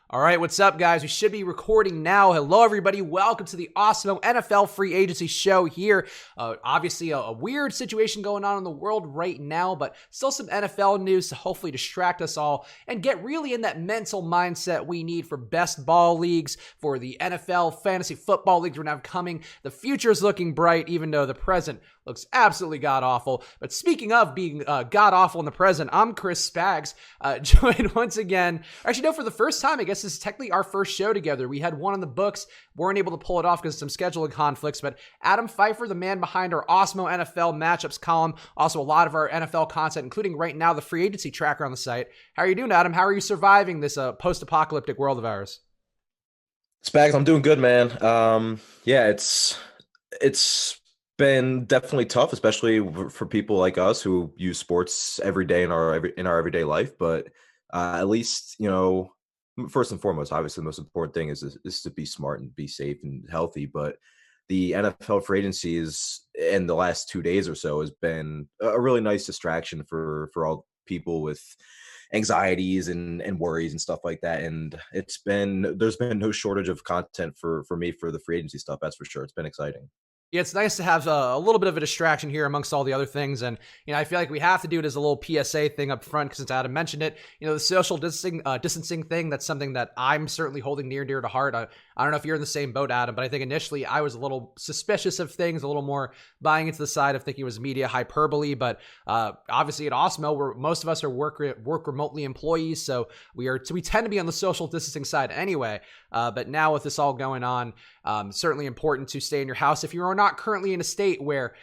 All right, what's up, guys? We should be recording now. Hello, everybody. Welcome to the Awesemo NFL Free Agency Show here. Obviously, a weird situation going on in the world right now, but still some NFL news to hopefully distract us all and get really in that mental mindset we need for best ball leagues, for the NFL fantasy football leagues we're now coming. The future is looking bright, even though the present looks absolutely god-awful. But speaking of being god-awful in the present, I'm Chris Spags, joined once again. Actually, no, for the first time, I guess this is technically our first show together. We had one on the books, weren't able to pull it off because of some scheduling conflicts, but Adam Pfeifer, the man behind our Awesemo NFL matchups column, also a lot of our NFL content, including right now the free agency tracker on the site. How are you doing, Adam? How are you surviving this post-apocalyptic world of ours? Spags, I'm doing good, man. Yeah, it's been definitely tough, especially for people like us who use sports every day in our everyday life. But at least, first and foremost, obviously, the most important thing is to be smart and be safe and healthy. But the NFL free agency is in the last 2 days or so has been a really nice distraction for all people with anxieties and worries and stuff like that. And there's been no shortage of content for me for the free agency stuff. That's for sure. It's been exciting. Yeah, it's nice to have a little bit of a distraction here amongst all the other things. And, I feel like we have to do it as a little PSA thing up front because since Adam mentioned it, the social distancing thing, that's something that I'm certainly holding near and dear to heart. I don't know if you're in the same boat, Adam, but I think initially I was a little suspicious of things, a little more buying into the side of thinking it was media hyperbole. But obviously at Awesemo, where most of us are work remotely employees, so we tend to be on the social distancing side anyway. But now with this all going on, certainly important to stay in your house if you are not currently in a state where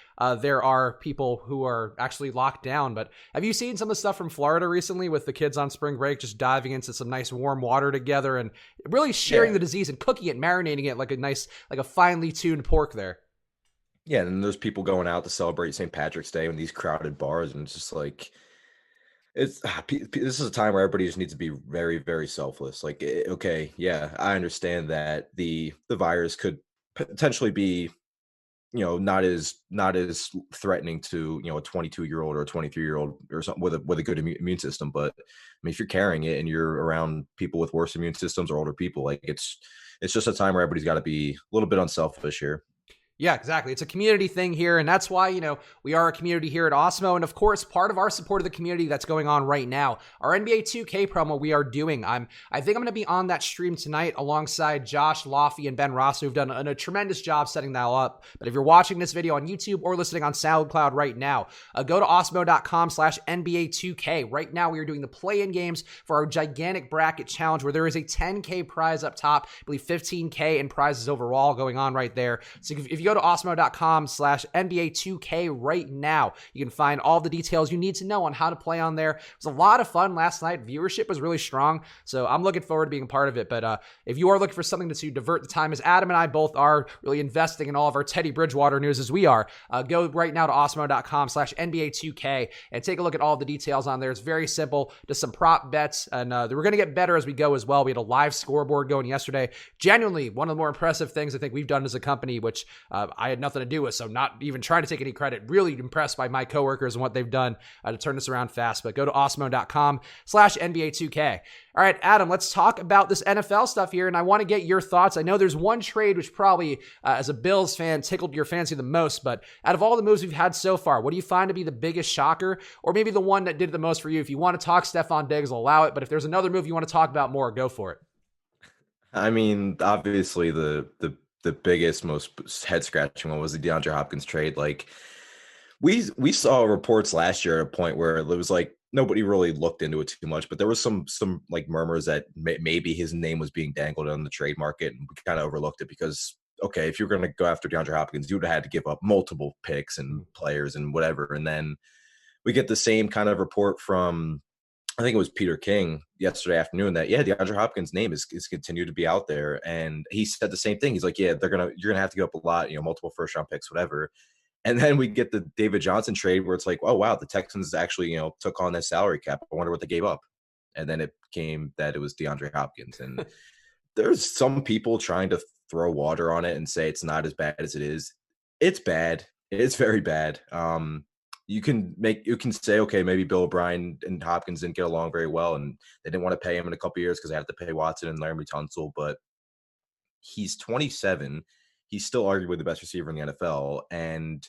there are people who are actually locked down. But have you seen some of the stuff from Florida recently with the kids on spring break just diving into some nice warm water together and really sharing the disease and cooking it, marinating it like a finely tuned pork there? Yeah, and there's people going out to celebrate St. Patrick's Day in these crowded bars, and it's just like this is a time where everybody just needs to be very, very selfless. Like, okay, yeah, I understand that the virus could potentially be not as threatening to a 22-year-old or a 23-year-old or something with a good immune system. But I mean, if you're carrying it and you're around people with worse immune systems or older people, like it's just a time where everybody's got to be a little bit unselfish here. Yeah, exactly. It's a community thing here, and that's why, we are a community here at Awesemo, and of course, part of our support of the community that's going on right now, our NBA 2K promo we are doing. I think I'm going to be on that stream tonight alongside Josh, Laffy, and Ben Ross, who've done a tremendous job setting that all up. But if you're watching this video on YouTube or listening on SoundCloud right now, go to awesemo.com/NBA2K. Right now, we are doing the play-in games for our gigantic bracket challenge where there is a 10K prize up top, I believe 15K in prizes overall going on right there. So if you go to awesemo.com/NBA2K right now, you can find all the details you need to know on how to play on there. It was a lot of fun last night. Viewership was really strong, so I'm looking forward to being a part of it. But if you are looking for something to divert the time, as Adam and I both are really investing in all of our Teddy Bridgewater news as we are, go right now to awesemo.com/NBA2K and take a look at all the details on there. It's very simple, just some prop bets, and we're going to get better as we go as well. We had a live scoreboard going yesterday. Genuinely, one of the more impressive things I think we've done as a company, which I had nothing to do with, so not even trying to take any credit. Really impressed by my coworkers and what they've done to turn this around fast. But go to awesemo.com/NBA2K. All right, Adam, let's talk about this NFL stuff here, and I want to get your thoughts. I know there's one trade which probably, as a Bills fan, tickled your fancy the most, but out of all the moves we've had so far, what do you find to be the biggest shocker, or maybe the one that did the most for you? If you want to talk Stephon Diggs, I'll allow it, but if there's another move you want to talk about more, go for it. I mean, obviously the biggest, most head scratching one was the DeAndre Hopkins trade. Like we saw reports last year at a point where it was like nobody really looked into it too much, but there was some like murmurs that maybe his name was being dangled on the trade market, and we kind of overlooked it because okay, if you're going to go after DeAndre Hopkins, you would have had to give up multiple picks and players and whatever, and then we get the same kind of report from I think it was Peter King yesterday afternoon that DeAndre Hopkins' name is continued to be out there, and he said the same thing. He's like, you're gonna have to give up a lot, multiple first round picks, whatever. And then we get the David Johnson trade where it's like, oh wow, the Texans actually took on that salary cap. I wonder what they gave up. And then it came that it was DeAndre Hopkins, and there's some people trying to throw water on it and say it's not as bad as it is. It's bad. It's very bad. you can say, okay, maybe Bill O'Brien and Hopkins didn't get along very well, and they didn't want to pay him in a couple years because they had to pay Watson and Laremy Tunsil. But he's 27. He's still arguably the best receiver in the NFL, and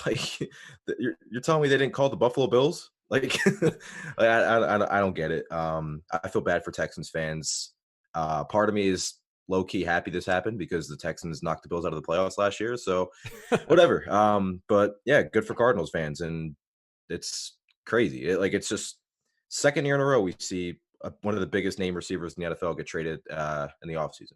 like you're telling me they didn't call the Buffalo Bills? Like, I don't get it. I feel bad for Texans fans. Part of me is low key happy this happened because the Texans knocked the Bills out of the playoffs last year. So whatever. But yeah, good for Cardinals fans, and it's crazy. It's just second year in a row we see one of the biggest name receivers in the NFL get traded in the offseason.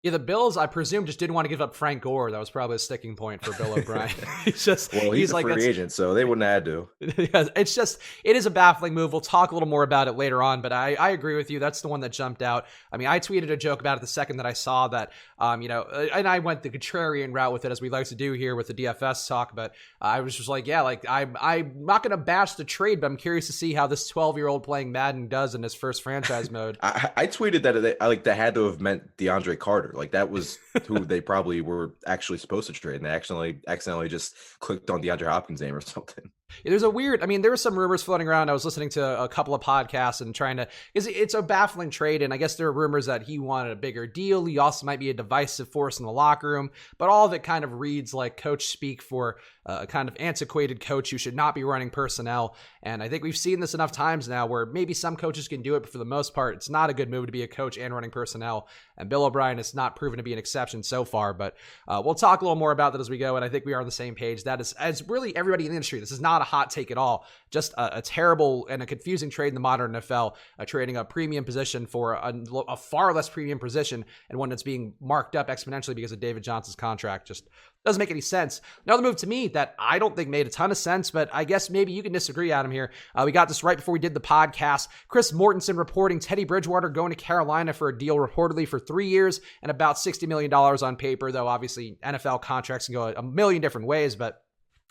Yeah, the Bills, I presume, just didn't want to give up Frank Gore. That was probably a sticking point for Bill O'Brien. He's a free agent, so they wouldn't have to. It is a baffling move. We'll talk a little more about it later on, but I agree with you. That's the one that jumped out. I mean, I tweeted a joke about it the second that I saw that, and I went the contrarian route with it, as we like to do here with the DFS talk, but I was just like, yeah, like I'm not going to bash the trade, but I'm curious to see how this 12-year-old playing Madden does in his first franchise mode. I tweeted that that had to have meant DeAndre Carter. Like, that was who they probably were actually supposed to trade, and they accidentally just clicked on DeAndre Hopkins' name or something. There's there were some rumors floating around. I was listening to a couple of podcasts and it's a baffling trade. And I guess there are rumors that he wanted a bigger deal. He also might be a divisive force in the locker room, but all of it kind of reads like coach speak for a kind of antiquated coach who should not be running personnel. And I think we've seen this enough times now where maybe some coaches can do it, but for the most part, it's not a good move to be a coach and running personnel. And Bill O'Brien has not proven to be an exception so far, but we'll talk a little more about that as we go. And I think we are on the same page. That is, as really everybody in the industry, this is not a hot take at all. Just a terrible and a confusing trade in the modern NFL, trading a premium position for a far less premium position, and one that's being marked up exponentially because of David Johnson's contract. Just doesn't make any sense. Another move to me that I don't think made a ton of sense, but I guess maybe you can disagree, Adam, here. We got this right before we did the podcast. Chris Mortensen reporting Teddy Bridgewater going to Carolina for a deal reportedly for 3 years and about $60 million on paper, though obviously NFL contracts can go a million different ways. But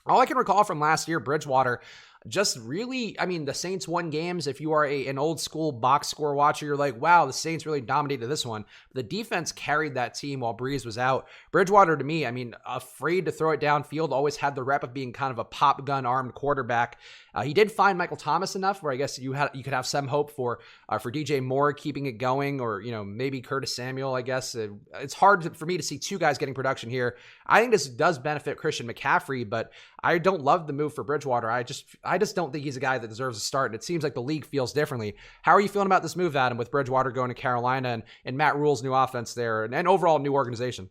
all I can recall from last year, Bridgewater just really, I mean, the Saints won games. If you are an old school box score watcher, you're like, wow, the Saints really dominated this one. The defense carried that team while Breeze was out. Bridgewater, to me, I mean, afraid to throw it downfield, always had the rep of being kind of a pop gun armed quarterback. He did find Michael Thomas enough where I guess you could have some hope for DJ Moore keeping it going, or maybe Curtis Samuel. I guess it's hard for me to see two guys getting production here. I think this does benefit Christian McCaffrey, but I don't love the move for Bridgewater. I just don't think he's a guy that deserves a start, and it seems like the league feels differently. How are you feeling about this move, Adam, with Bridgewater going to Carolina and Matt Rule's new offense there and overall new organization?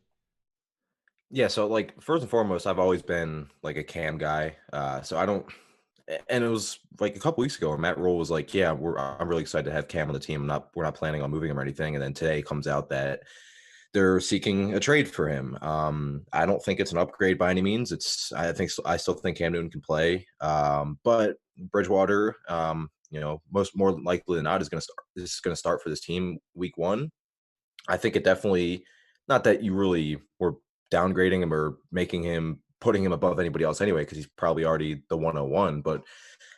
Yeah, so first and foremost, I've always been like a Cam guy. So I don't, and it was like a couple weeks ago where Matt Rule was like, "Yeah, I'm really excited to have Cam on the team. We're not planning on moving him or anything." And then today comes out that they're seeking a trade for him. I don't think it's an upgrade by any means. I still think Cam Newton can play, but Bridgewater, more likely than not, is going to start for this team week 1. I think it definitely, not that you really were downgrading him or putting him above anybody else anyway, because he's probably already the 101. But I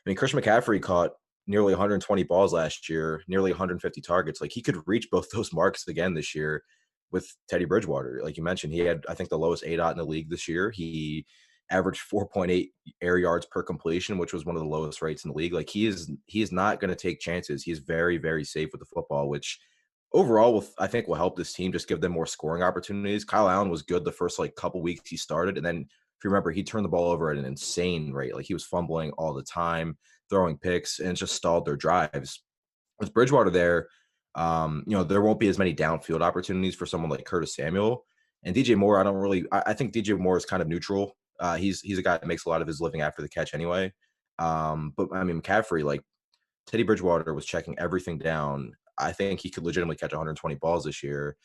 mean, Christian McCaffrey caught nearly 120 balls last year, nearly 150 targets. Like, he could reach both those marks again this year with Teddy Bridgewater. Like you mentioned, he had, I think, the lowest ADOT in the league this year. He averaged 4.8 air yards per completion, which was one of the lowest rates in the league. Like, he is not going to take chances. He's very, very safe with the football, which overall I think will help this team, just give them more scoring opportunities. Kyle Allen was good the first couple weeks he started, and then if you remember, he turned the ball over at an insane rate. Like, he was fumbling all the time, throwing picks, and it just stalled their drives. With Bridgewater there, there won't be as many downfield opportunities for someone like Curtis Samuel. And DJ Moore, I think DJ Moore is kind of neutral. He's a guy that makes a lot of his living after the catch anyway. But I mean, McCaffrey, like, Teddy Bridgewater was checking everything down. I think he could legitimately catch 120 balls this year.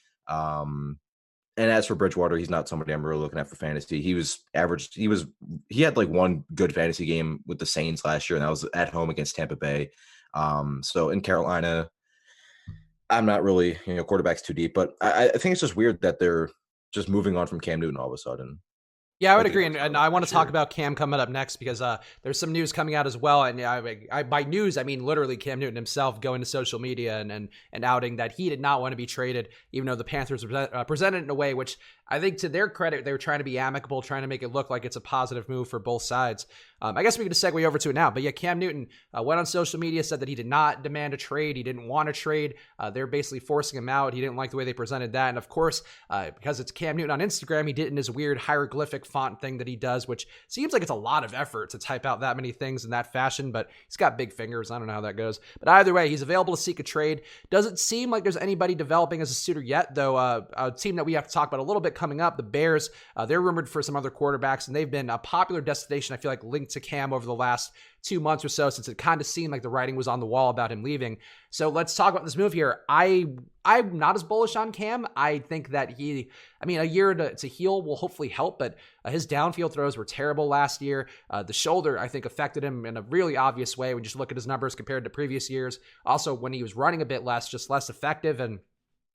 And as for Bridgewater, he's not somebody I'm really looking at for fantasy. He had one good fantasy game with the Saints last year, and that was at home against Tampa Bay. So in Carolina, I'm not really, quarterback's too deep, but I think it's just weird that they're just moving on from Cam Newton all of a sudden. Yeah, I would agree. And I want to talk about Cam coming up next because there's some news coming out as well. And by news, I mean literally Cam Newton himself going to social media and outing that he did not want to be traded, even though the Panthers presented it in a way which I think to their credit, they were trying to be amicable, trying to make it look like it's a positive move for both sides. I guess we can just segue over to it now. But yeah, Cam Newton went on social media, said that he did not demand a trade. He didn't want a trade. They're basically forcing him out. He didn't like the way they presented that. And of course, because it's Cam Newton on Instagram, he did it in his weird hieroglyphic font thing that he does, which seems like it's a lot of effort to type out that many things in that fashion. But he's got big fingers. I don't know how that goes. But either way, he's available to seek a trade. Doesn't seem like there's anybody developing as a suitor yet, though. A team that we have to talk about a little bit coming up, the Bears, they're rumored for some other quarterbacks, and they've been a popular destination, I feel like, linked to Cam over the last 2 months or so, since it kind of seemed like the writing was on the wall about him leaving. So let's talk about this move here. I'm not as bullish on Cam. I think that a year to heal will hopefully help, but his downfield throws were terrible last year. The shoulder, I think, affected him in a really obvious way when you just look at his numbers compared to previous years. Also, when he was running a bit less, just less effective. And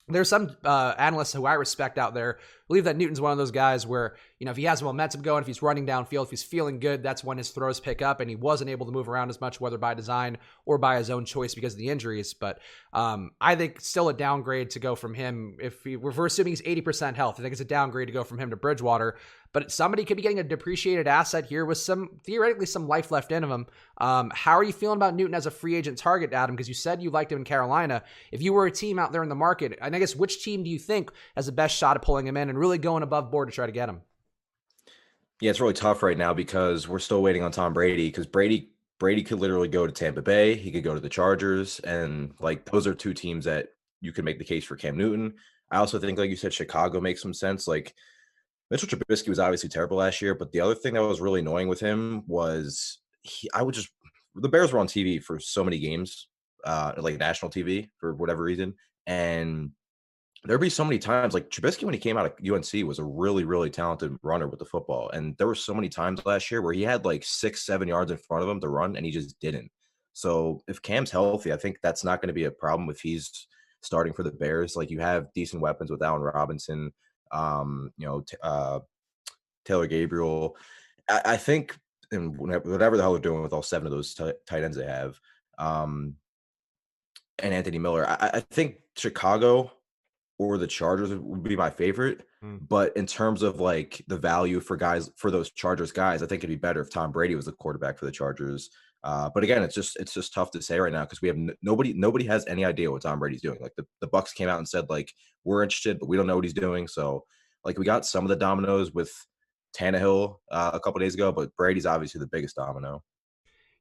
there's some analysts who I respect out there believe that Newton's one of those guys where, if he has momentum going, if he's running downfield, if he's feeling good, that's when his throws pick up, and he wasn't able to move around as much, whether by design or by his own choice because of the injuries. But I think still a downgrade to go from him. If we're assuming he's 80% health, I think it's a downgrade to go from him to Bridgewater. But somebody could be getting a depreciated asset here with theoretically some life left in him. How are you feeling about Newton as a free agent target, Adam? Because you said you liked him in Carolina. If you were a team out there in the market, and I guess which team do you think has the best shot at pulling him in and really going above board to try to get him? Yeah, it's really tough right now because we're still waiting on Tom Brady, because Brady could literally go to Tampa Bay. He could go to the Chargers, and like those are two teams that you could make the case for Cam Newton. I also think, like you said, Chicago makes some sense. Like Mitchell Trubisky was obviously terrible last year, but the other thing that was really annoying with him was the Bears were on TV for so many games, like national TV for whatever reason, and there'd be so many times, like Trubisky, when he came out of UNC, was a really, really talented runner with the football. And there were so many times last year where he had like 6-7 yards in front of him to run, and he just didn't. So if Cam's healthy, I think that's not going to be a problem if he's starting for the Bears. Like, you have decent weapons with Allen Robinson, Taylor Gabriel. I think, and whatever the hell they're doing with all 7 of those tight ends they have, and Anthony Miller, I think Chicago or the Chargers would be my favorite. But in terms of like the value for those Chargers guys, I think it'd be better if Tom Brady was the quarterback for the Chargers. But again, it's just tough to say right now because we have nobody has any idea what Tom Brady's doing. Like the Bucks came out and said, like, we're interested, but we don't know what he's doing. So like we got some of the dominoes with Tannehill a couple days ago, but Brady's obviously the biggest domino.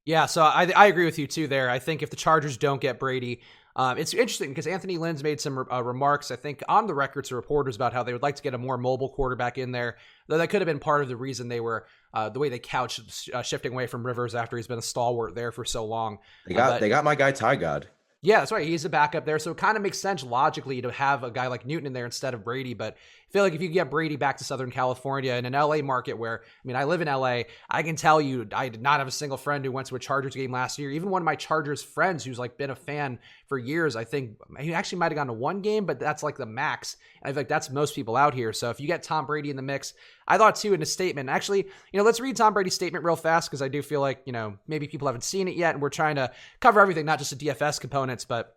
Yeah, so I agree with you too there. I think if the Chargers don't get Brady, it's interesting because Anthony Lynn's made some remarks, I think, on the record to reporters about how they would like to get a more mobile quarterback in there. Though that could have been part of the reason they were the way they couched shifting away from Rivers after he's been a stalwart there for so long. They got my guy Ty God. Yeah, that's right. He's a backup there. So it kind of makes sense logically to have a guy like Newton in there instead of Brady. But I feel like if you get Brady back to Southern California in an LA market where, I live in LA, I can tell you I did not have a single friend who went to a Chargers game last year. Even one of my Chargers friends who's like been a fan for years, I think he actually might have gone to one game, but that's like the max. And I feel like that's most people out here. So if you get Tom Brady in the mix, I thought too in his statement, actually, let's read Tom Brady's statement real fast because I do feel like, maybe people haven't seen it yet and we're trying to cover everything, not just the DFS components, but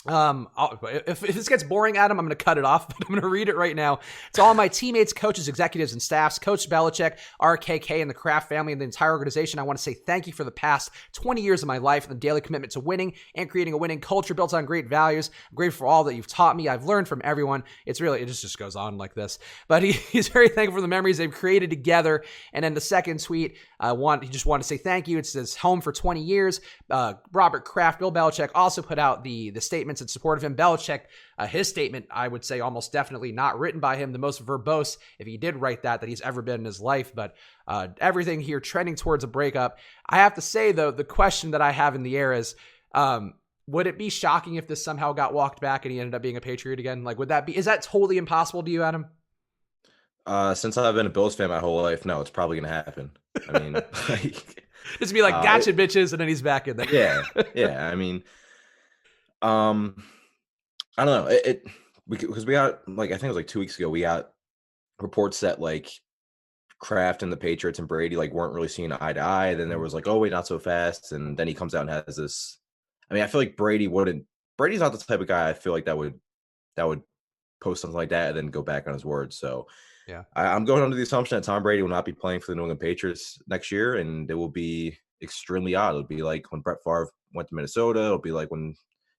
if this gets boring, Adam, I'm going to cut it off, but I'm going to read it right now. To all my teammates, coaches, executives, and staffs, Coach Belichick, RKK, and the Kraft family, and the entire organization, I want to say thank you for the past 20 years of my life and the daily commitment to winning and creating a winning culture built on great values. I'm grateful for all that you've taught me. I've learned from everyone. It just goes on like this. But he's very thankful for the memories they've created together. And then the second tweet, he just wanted to say thank you. It says home for 20 years. Robert Kraft, Bill Belichick also put out the statements in support of him. Belichick, his statement, I would say almost definitely not written by him, the most verbose, if he did write that he's ever been in his life. But everything here trending towards a breakup. I have to say, though, the question that I have in the air is, would it be shocking if this somehow got walked back and he ended up being a Patriot again? Like, is that totally impossible to you, Adam? Since I've been a Bills fan my whole life, no, it's probably going to happen. I mean, just be like, gotcha, bitches, and then he's back in there. Yeah. I mean, I don't know. Because we got, like, I think it was like 2 weeks ago, we got reports that like Kraft and the Patriots and Brady like weren't really seeing eye to eye. Then there was like, oh wait, not so fast. And then he comes out and has this. I mean, I feel like Brady's not the type of guy I feel like that would post something like that and then go back on his word. So Yeah. I'm going under the assumption that Tom Brady will not be playing for the New England Patriots next year, and it will be extremely odd. It'll be like when Brett Favre went to Minnesota. It'll be like when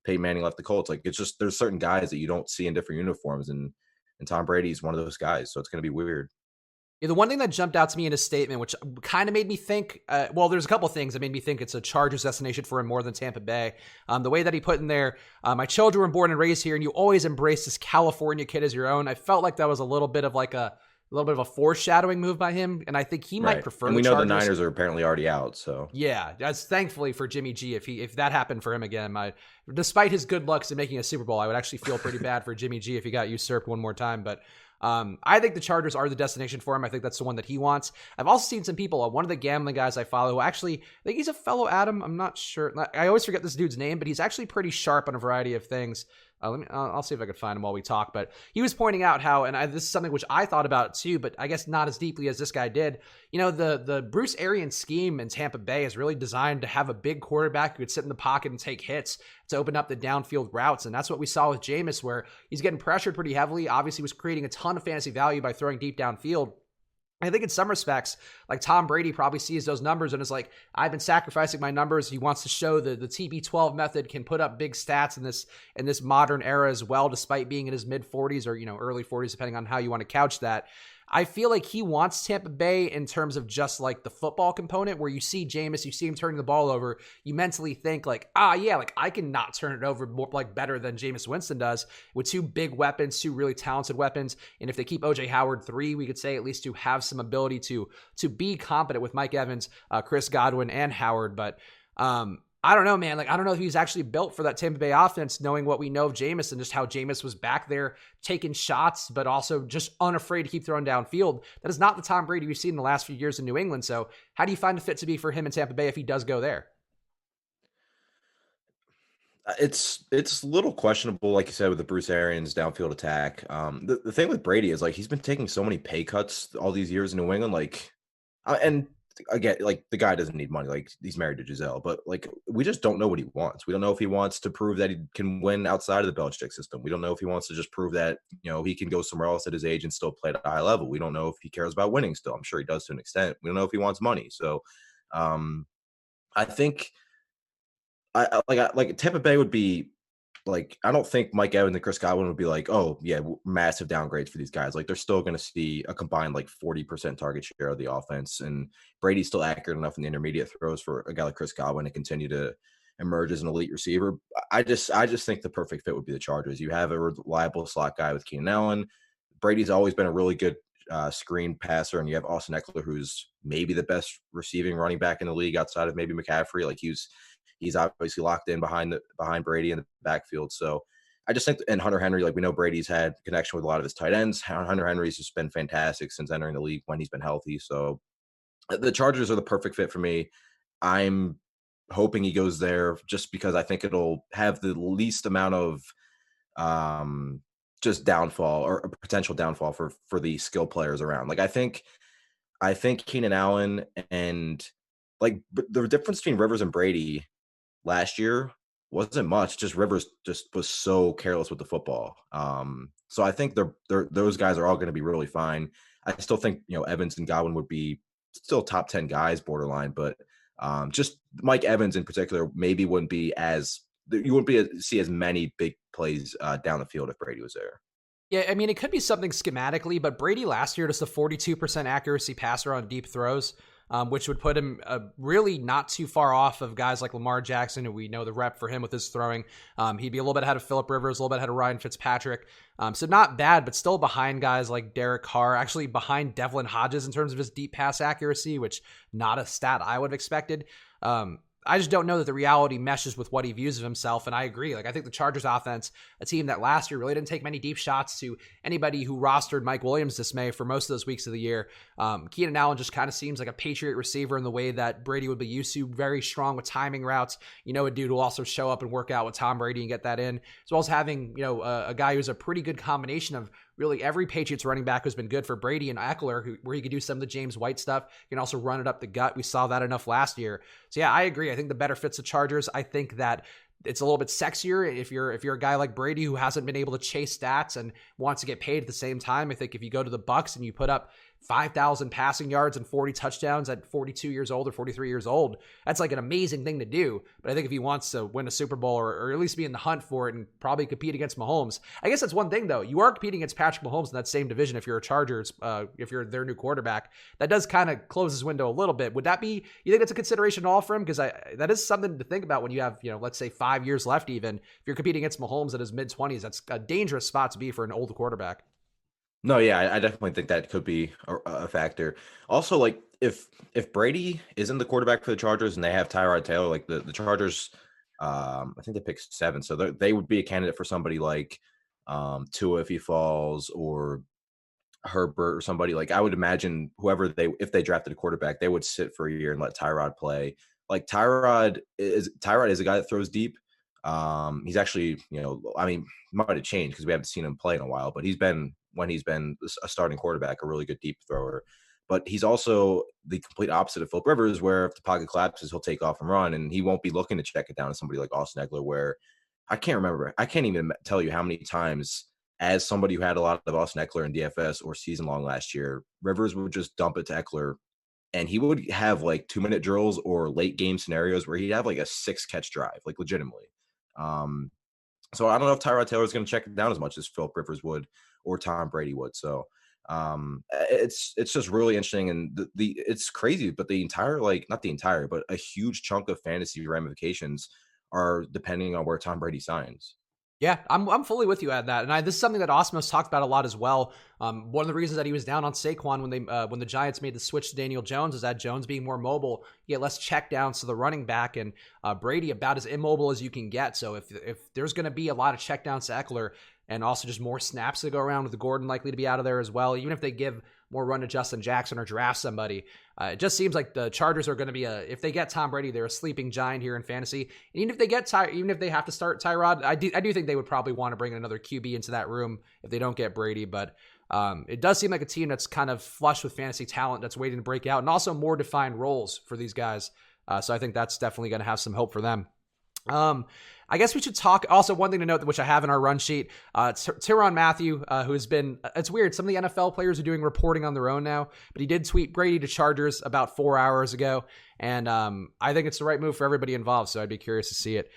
Peyton Manning left the Colts. Like, it's just there's certain guys that you don't see in different uniforms, and Tom Brady is one of those guys. So it's going to be weird. Yeah, the one thing that jumped out to me in his statement, which kind of made me think, well, there's a couple things that made me think it's a Chargers destination for him more than Tampa Bay. The way that he put in there, my children were born and raised here, and you always embrace this California kid as your own. I felt like that was a little bit of a foreshadowing move by him, and I think he might prefer. And we know Chargers. The Niners are apparently already out, so yeah, that's thankfully for Jimmy G. If that happened for him again, despite his good looks in making a Super Bowl, I would actually feel pretty bad for Jimmy G if he got usurped one more time. But I think the Chargers are the destination for him. I think that's the one that he wants. I've also seen some people, one of the gambling guys I follow, who actually, I think he's a fellow Adam. I'm not sure. I always forget this dude's name, but he's actually pretty sharp on a variety of things. I'll see if I can find him while we talk. But he was pointing out how, and this is something which I thought about too, but I guess not as deeply as this guy did. You know, the Bruce Arians scheme in Tampa Bay is really designed to have a big quarterback who could sit in the pocket and take hits to open up the downfield routes. And that's what we saw with Jameis, where he's getting pressured pretty heavily. Obviously, was creating a ton of fantasy value by throwing deep downfield. I think in some respects, like Tom Brady probably sees those numbers and is like, I've been sacrificing my numbers. He wants to show the TB12 method can put up big stats in this modern era as well, despite being in his mid 40s or, early 40s, depending on how you want to couch that. I feel like he wants Tampa Bay in terms of just like the football component, where you see Jameis, you see him turning the ball over, you mentally think like, I can not turn it over more like better than Jameis Winston does, with two big weapons, two really talented weapons. And if they keep OJ Howard 3, we could say at least to have some ability to be competent with Mike Evans, Chris Godwin, and Howard. But I don't know, man. Like, I don't know if he's actually built for that Tampa Bay offense, knowing what we know of Jameis and just how Jameis was back there taking shots, but also just unafraid to keep throwing downfield. That is not the Tom Brady we've seen in the last few years in New England. So how do you find the fit to be for him in Tampa Bay if he does go there? It's a little questionable, like you said, with the Bruce Arians downfield attack. The thing with Brady is, like, he's been taking so many pay cuts all these years in New England, like, and again, like, the guy doesn't need money. Like, he's married to Giselle, but like, we just don't know what he wants. We don't know if he wants to prove that he can win outside of the Belichick system. We don't know if he wants to just prove that, he can go somewhere else at his age and still play at a high level. We don't know if he cares about winning still. I'm sure he does to an extent. We don't know if he wants money. So, I think like Tampa Bay would be like, I don't think Mike Evans and Chris Godwin would be like, oh yeah, massive downgrades for these guys. Like, they're still going to see a combined like 40% target share of the offense, and Brady's still accurate enough in the intermediate throws for a guy like Chris Godwin to continue to emerge as an elite receiver. I just think the perfect fit would be the Chargers. You have a reliable slot guy with Keenan Allen. Brady's always been a really good screen passer, and you have Austin Eckler, who's maybe the best receiving running back in the league outside of maybe McCaffrey. Like, he's obviously locked in behind Brady in the backfield. So I just think, and Hunter Henry, like, we know Brady's had connection with a lot of his tight ends. Hunter Henry's just been fantastic since entering the league when he's been healthy. So the Chargers are the perfect fit for me. I'm hoping he goes there just because I think it'll have the least amount of just downfall or a potential downfall for the skill players around. Like, I think Keenan Allen, and like, the difference between Rivers and Brady last year wasn't much. Just Rivers just was so careless with the football. So I think those guys are all going to be really fine. I still think, Evans and Godwin would be still top 10 guys borderline, but just Mike Evans in particular maybe wouldn't be as, you wouldn't see as many big plays down the field if Brady was there. Yeah, I mean, it could be something schematically, but Brady last year just a 42% accuracy passer on deep throws, which would put him really not too far off of guys like Lamar Jackson, who we know the rep for him with his throwing. He'd be a little bit ahead of Phillip Rivers, a little bit ahead of Ryan Fitzpatrick. So not bad, but still behind guys like Derek Carr, actually behind Devlin Hodges in terms of his deep pass accuracy, which not a stat I would have expected. I just don't know that the reality meshes with what he views of himself. And I agree. Like, I think the Chargers offense, a team that last year really didn't take many deep shots to anybody who rostered Mike Williams' dismay for most of those weeks of the year. Keenan Allen just kind of seems like a Patriot receiver in the way that Brady would be used to, very strong with timing routes. A dude who will also show up and work out with Tom Brady and get that in, as well as having, a guy who's a pretty good combination of really every Patriots running back who's been good for Brady, and Eckler, where he could do some of the James White stuff. You can also run it up the gut. We saw that enough last year. So yeah, I agree. I think the better fits the Chargers. I think that it's a little bit sexier if you're a guy like Brady who hasn't been able to chase stats and wants to get paid at the same time. I think if you go to the Bucks and you put up 5,000 passing yards and 40 touchdowns at 42 years old or 43 years old, that's like an amazing thing to do. But I think if he wants to win a Super Bowl or at least be in the hunt for it and probably compete against Mahomes, I guess that's one thing though. You are competing against Patrick Mahomes in that same division if you're a Chargers, if you're their new quarterback. That does kind of close his window a little bit. Would that be, you think that's a consideration at all for him? Because that is something to think about when you have, let's say 5 years left even. If you're competing against Mahomes at his mid-20s, that's a dangerous spot to be for an old quarterback. No, yeah, I definitely think that could be a factor. Also, like if Brady isn't the quarterback for the Chargers and they have Tyrod Taylor, like the Chargers, I think they picked 7, so they would be a candidate for somebody like Tua if he falls, or Herbert or somebody. Like I would imagine whoever if they drafted a quarterback, they would sit for a year and let Tyrod play. Like Tyrod is a guy that throws deep. He's actually, I mean, might have changed because we haven't seen him play in a while, but when he's been a starting quarterback, a really good deep thrower. But he's also the complete opposite of Philip Rivers, where if the pocket collapses, he'll take off and run, and he won't be looking to check it down to somebody like Austin Eckler, where I can't even tell you how many times, as somebody who had a lot of Austin Eckler in DFS or season long last year, Rivers would just dump it to Eckler, and he would have like 2-minute drills or late game scenarios where he'd have like a 6-catch drive, like legitimately. So I don't know if Tyrod Taylor is going to check it down as much as Philip Rivers would or Tom Brady would. So it's just really interesting, and it's crazy. But the entire, not the entire, but a huge chunk of fantasy ramifications are depending on where Tom Brady signs. Yeah, I'm fully with you at that, and this is something that Awesemo's talked about a lot as well. One of the reasons that he was down on Saquon when the Giants made the switch to Daniel Jones is that Jones being more mobile, you get less check downs to the running back, and Brady about as immobile as you can get. So if there's going to be a lot of check downs to Eckler, and also just more snaps to go around with Gordon likely to be out of there as well, even if they give more run to Justin Jackson or draft somebody. It just seems like the Chargers are going to be if they get Tom Brady, they're a sleeping giant here in fantasy. And even if they get even if they have to start Tyrod, I do think they would probably want to bring another QB into that room if they don't get Brady. But it does seem like a team that's kind of flush with fantasy talent that's waiting to break out, and also more defined roles for these guys. So I think that's definitely going to have some hope for them. I guess we should talk. Also, one thing to note, which I have in our run sheet, Tyrann Mathieu, who has been, it's weird. Some of the NFL players are doing reporting on their own now, but he did tweet Brady to Chargers about 4 hours ago. And I think it's the right move for everybody involved. So I'd be curious to see it.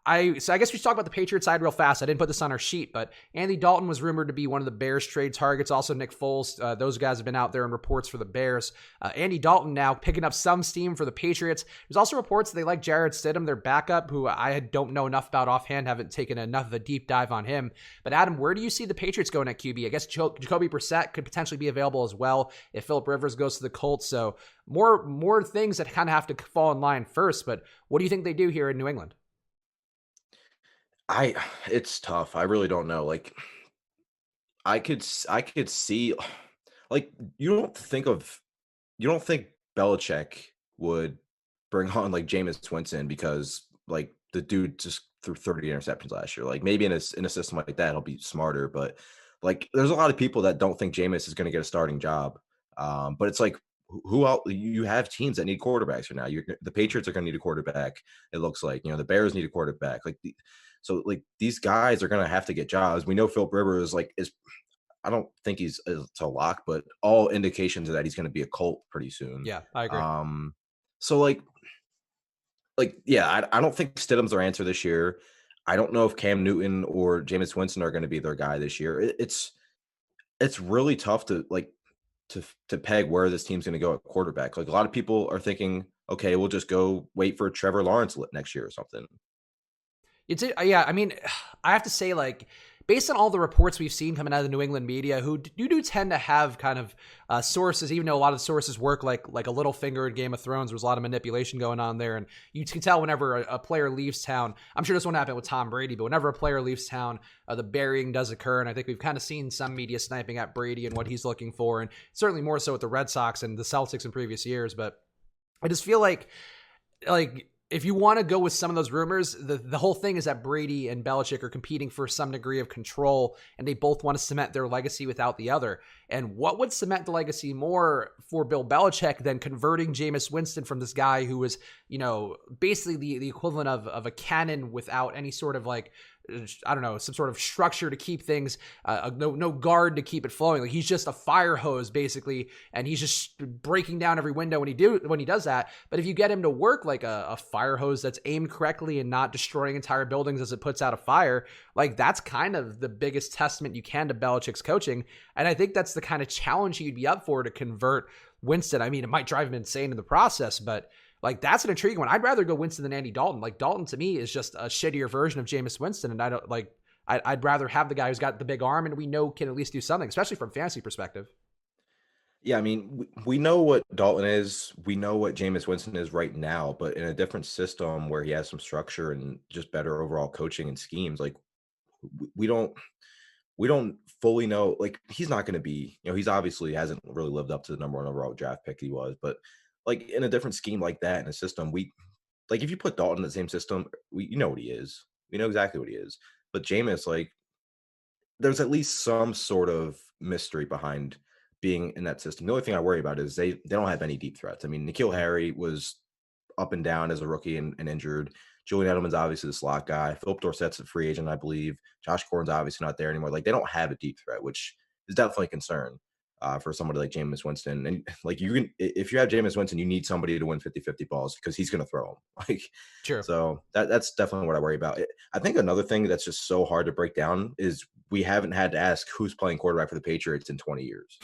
I guess we should talk about the Patriots side real fast. I didn't put this on our sheet, but Andy Dalton was rumored to be one of the Bears trade targets. Also, Nick Foles. Those guys have been out there in reports for the Bears. Andy Dalton now picking up some steam for the Patriots. There's also reports that they like Jarrett Stidham, their backup, who I don't know enough about offhand, haven't taken enough of a deep dive on him. But Adam, where do you see the Patriots going at QB? I guess Jacoby Brissett could potentially be available as well if Philip Rivers goes to the Colts. So more things that kind of have to fall in line first. But what do you think they do here in New England? It's tough. I really don't know. Like I could see, like you don't think Belichick would bring on like Jameis Winston because like the dude just threw 30 interceptions last year. Like maybe in a system like that he'll be smarter, but like there's a lot of people that don't think Jameis is going to get a starting job. But it's like who else? You have teams that need quarterbacks right now. The Patriots are going to need a quarterback. It looks like the Bears need a quarterback. So these guys are going to have to get jobs. We know Philip Rivers is I don't think he's a lock, but all indications are that he's going to be a Colt pretty soon. Yeah, I agree. So yeah, I don't think Stidham's their answer this year. I don't know if Cam Newton or Jameis Winston are going to be their guy this year. It's really tough to peg where this team's going to go at quarterback. Like a lot of people are thinking, okay, we'll just go wait for Trevor Lawrence next year or something. Yeah, I mean, I have to say, based on all the reports we've seen coming out of the New England media, who do tend to have kind of sources, even though a lot of the sources work like a Littlefinger in Game of Thrones. There's a lot of manipulation going on there, and you can tell whenever a player leaves town. I'm sure this won't happen with Tom Brady, but whenever a player leaves town, the burying does occur, and I think we've kind of seen some media sniping at Brady and what he's looking for, and certainly more so with the Red Sox and the Celtics in previous years. But I just feel like if you want to go with some of those rumors, the whole thing is that Brady and Belichick are competing for some degree of control, and they both want to cement their legacy without the other. And what would cement the legacy more for Bill Belichick than converting Jameis Winston from this guy who was, basically the equivalent of a cannon without any sort of like, I don't know, some sort of structure to keep things, no guard to keep it flowing. Like he's just a fire hose basically, and he's just breaking down every window when he does that. But if you get him to work like a fire hose that's aimed correctly and not destroying entire buildings as it puts out a fire, like that's kind of the biggest testament you can to Belichick's coaching. And I think that's the kind of challenge he'd be up for to convert Winston. I mean, it might drive him insane in the process, but like that's an intriguing one. I'd rather go Winston than Andy Dalton. Like Dalton to me is just a shittier version of Jameis Winston, and I don't like. I'd rather have the guy who's got the big arm and we know can at least do something, especially from fantasy perspective. Yeah, I mean, we know what Dalton is. We know what Jameis Winston is right now, but in a different system where he has some structure and just better overall coaching and schemes, like we don't fully know. Like he's not going to be, he's obviously hasn't really lived up to the number one overall draft pick he was, but like in a different scheme like that in a system, like if you put Dalton in the same system, you know what he is. We know exactly what he is. But Jameis, like, there's at least some sort of mystery behind being in that system. The only thing I worry about is they don't have any deep threats. I mean, N'Keal Harry was up and down as a rookie and injured. Julian Edelman's obviously the slot guy. Philip Dorsett's a free agent, I believe. Josh Gordon's obviously not there anymore. Like they don't have a deep threat, which is definitely a concern for somebody like Jameis Winston. And like if you have Jameis Winston, you need somebody to win 50-50 balls because he's going to throw them. Like, Sure. so that's definitely what I worry about. I think another thing that's just so hard to break down is we haven't had to ask who's playing quarterback for the Patriots in 20 years.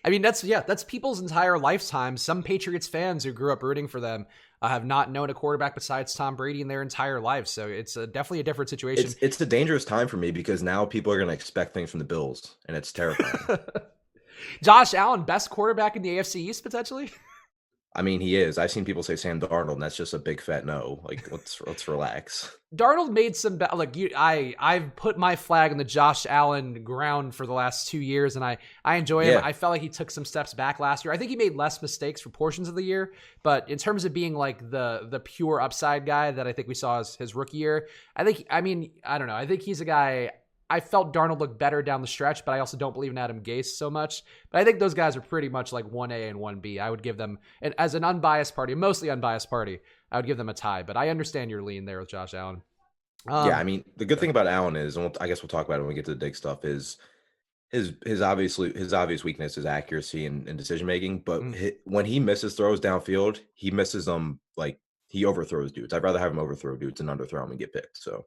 I mean, that's people's entire lifetime. Some Patriots fans who grew up rooting for them have not known a quarterback besides Tom Brady in their entire life. So it's definitely a different situation. It's a dangerous time for me because now people are going to expect things from the Bills, and it's terrifying. Josh Allen, best quarterback in the AFC East potentially. I mean, he is. I've seen people say Sam Darnold, and that's just a big fat no. Like, let's relax. Darnold made some I've put my flag in the Josh Allen ground for the last 2 years, and I enjoy him. I felt like he took some steps back last year. I think he made less mistakes for portions of the year, but in terms of being like the pure upside guy that I think we saw as his rookie year, I don't know. I think he's a guy. I felt Darnold looked better down the stretch, but I also don't believe in Adam Gase so much. But I think those guys are pretty much like 1A and 1B. I would give them, and as an unbiased party, a mostly unbiased party, I would give them a tie. But I understand your lean there with Josh Allen. Yeah, I mean, the good thing about Allen is, and I guess we'll talk about it when we get to the dig stuff, is his obvious weakness is accuracy and decision making. But when he misses throws downfield, he misses them like he overthrows dudes. I'd rather have him overthrow dudes than underthrow them and get picked. So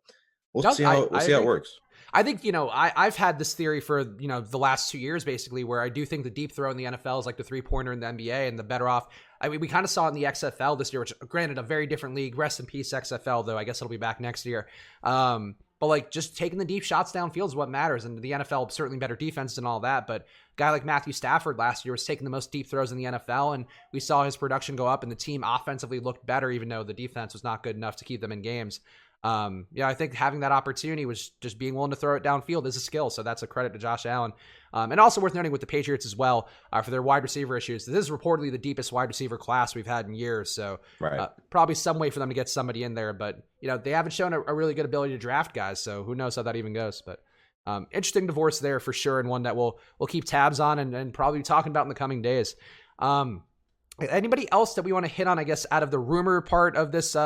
we'll see how it works. I think, I've had this theory for, the last 2 years, basically, where I do think the deep throw in the NFL is like the 3-pointer in the NBA and the better off. I mean, we kind of saw it in the XFL this year, which granted a very different league. Rest in peace, XFL, though. I guess it'll be back next year. But like just taking the deep shots downfield is what matters. And the NFL, certainly better defense and all that. But a guy like Matthew Stafford last year was taking the most deep throws in the NFL. And we saw his production go up and the team offensively looked better, even though the defense was not good enough to keep them in games. I think having that opportunity was just being willing to throw it downfield is a skill. So that's a credit to Josh Allen. And also worth noting with the Patriots as well, for their wide receiver issues. This is reportedly the deepest wide receiver class we've had in years. So probably some way for them to get somebody in there, but they haven't shown a really good ability to draft guys. So who knows how that even goes, but interesting divorce there for sure. And one that we'll keep tabs on and probably be talking about in the coming days. Anybody else that we want to hit on, I guess, out of the rumor part of this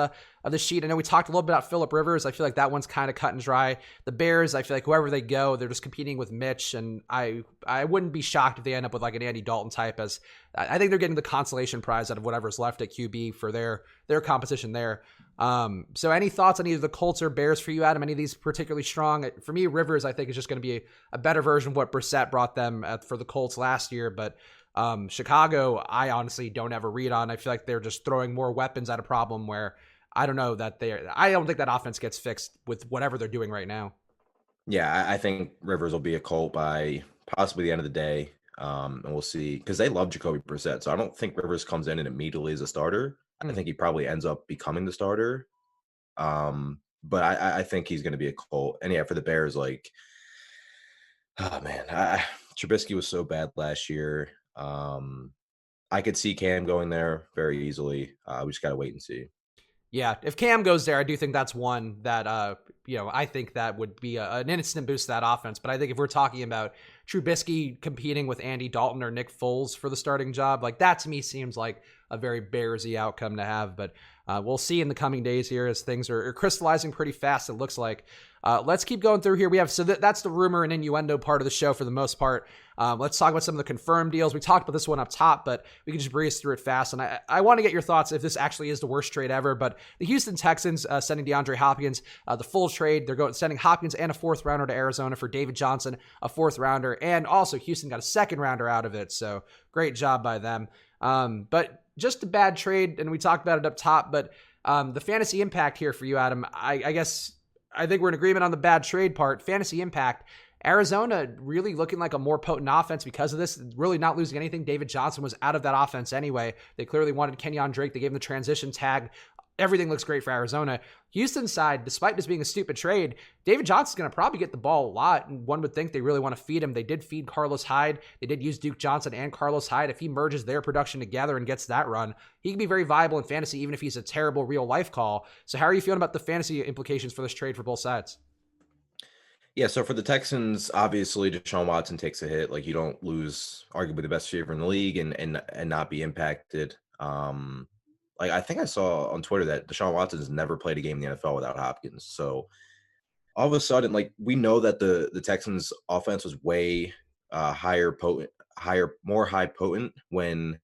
sheet? I know we talked a little bit about Phillip Rivers. I feel like that one's kind of cut and dry. The Bears, I feel like whoever they go, they're just competing with Mitch, and I wouldn't be shocked if they end up with like an Andy Dalton type. As I think they're getting the consolation prize out of whatever's left at QB for their competition there. So any thoughts on either the Colts or Bears for you, Adam? Any of these particularly strong? For me, Rivers, I think, is just going to be a better version of what Brissett brought them for the Colts last year, but Chicago, I honestly don't ever read on. I feel like they're just throwing more weapons at a problem where I don't think that offense gets fixed with whatever they're doing right now. Yeah, I think Rivers will be a Colt by possibly the end of the day. And we'll see, because they love Jacoby Brissett. So I don't think Rivers comes in and immediately is a starter. I think he probably ends up becoming the starter. But I think he's going to be a Colt. And yeah, for the Bears, like, oh man, Trubisky was so bad last year. I could see Cam going there very easily. We just got to wait and see. Yeah, if Cam goes there, I do think that's one that, I think that would be an instant boost to that offense. But I think if we're talking about Trubisky competing with Andy Dalton or Nick Foles for the starting job, like that to me seems like a very Bearsy outcome to have. But we'll see in the coming days here as things are crystallizing pretty fast, it looks like. Let's keep going through here. We have, that's the rumor and innuendo part of the show for the most part. Let's talk about some of the confirmed deals. We talked about this one up top, but we can just breeze through it fast. And I want to get your thoughts if this actually is the worst trade ever. But the Houston Texans sending DeAndre Hopkins the full trade. They're sending Hopkins and a 4th rounder to Arizona for David Johnson, a 4th rounder. And also Houston got a 2nd rounder out of it. So great job by them. But just a bad trade. And we talked about it up top, but the fantasy impact here for you, Adam, I think we're in agreement on the bad trade part. Fantasy impact. Arizona really looking like a more potent offense because of this, really not losing anything. David Johnson was out of that offense anyway. They clearly wanted Kenyon Drake. They gave him the transition tag. Everything looks great for Arizona. Houston's side, despite this being a stupid trade, David Johnson's going to probably get the ball a lot, and one would think they really want to feed him. They did feed Carlos Hyde. They did use Duke Johnson and Carlos Hyde. If he merges their production together and gets that run, he can be very viable in fantasy, even if he's a terrible real-life call. So how are you feeling about the fantasy implications for this trade for both sides? Yeah, so for the Texans, obviously Deshaun Watson takes a hit. Like, you don't lose arguably the best receiver in the league and not be impacted. Like, I think I saw on Twitter that Deshaun Watson has never played a game in the NFL without Hopkins. So all of a sudden, like, we know that the Texans offense was way more high potent when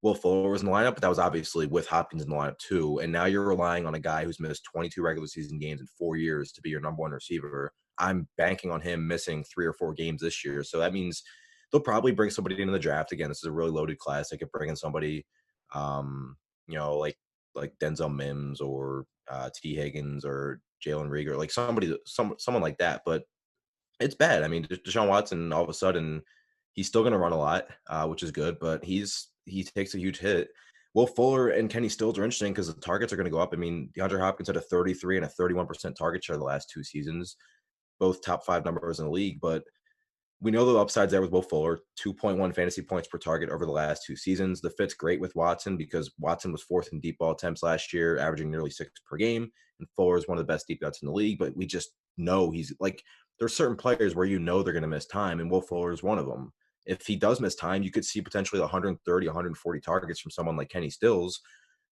Will Fuller was in the lineup, but that was obviously with Hopkins in the lineup too. And now you're relying on a guy who's missed 22 regular season games in 4 years to be your number one receiver. I'm banking on him missing 3 or 4 games this year. So that means they'll probably bring somebody into the draft. Again, this is a really loaded class. They could bring in somebody, like Denzel Mims or T. Higgins or Jalen Rieger, like someone like that. But it's bad. I mean, Deshaun Watson, all of a sudden, he's still going to run a lot, which is good, but he takes a huge hit. Will Fuller and Kenny Stills are interesting because the targets are going to go up. I mean, DeAndre Hopkins had a 33 and a 31% target share the last 2 seasons, both top 5 numbers in the league. But we know the upsides there with Will Fuller, 2.1 fantasy points per target over the last 2 seasons. The fit's great with Watson because Watson was 4th in deep ball attempts last year, averaging nearly 6 per game. And Fuller is one of the best deep threats in the league, but we just know he's like, there's certain players where they're going to miss time, and Will Fuller is one of them. If he does miss time, you could see potentially 130, 140 targets from someone like Kenny Stills,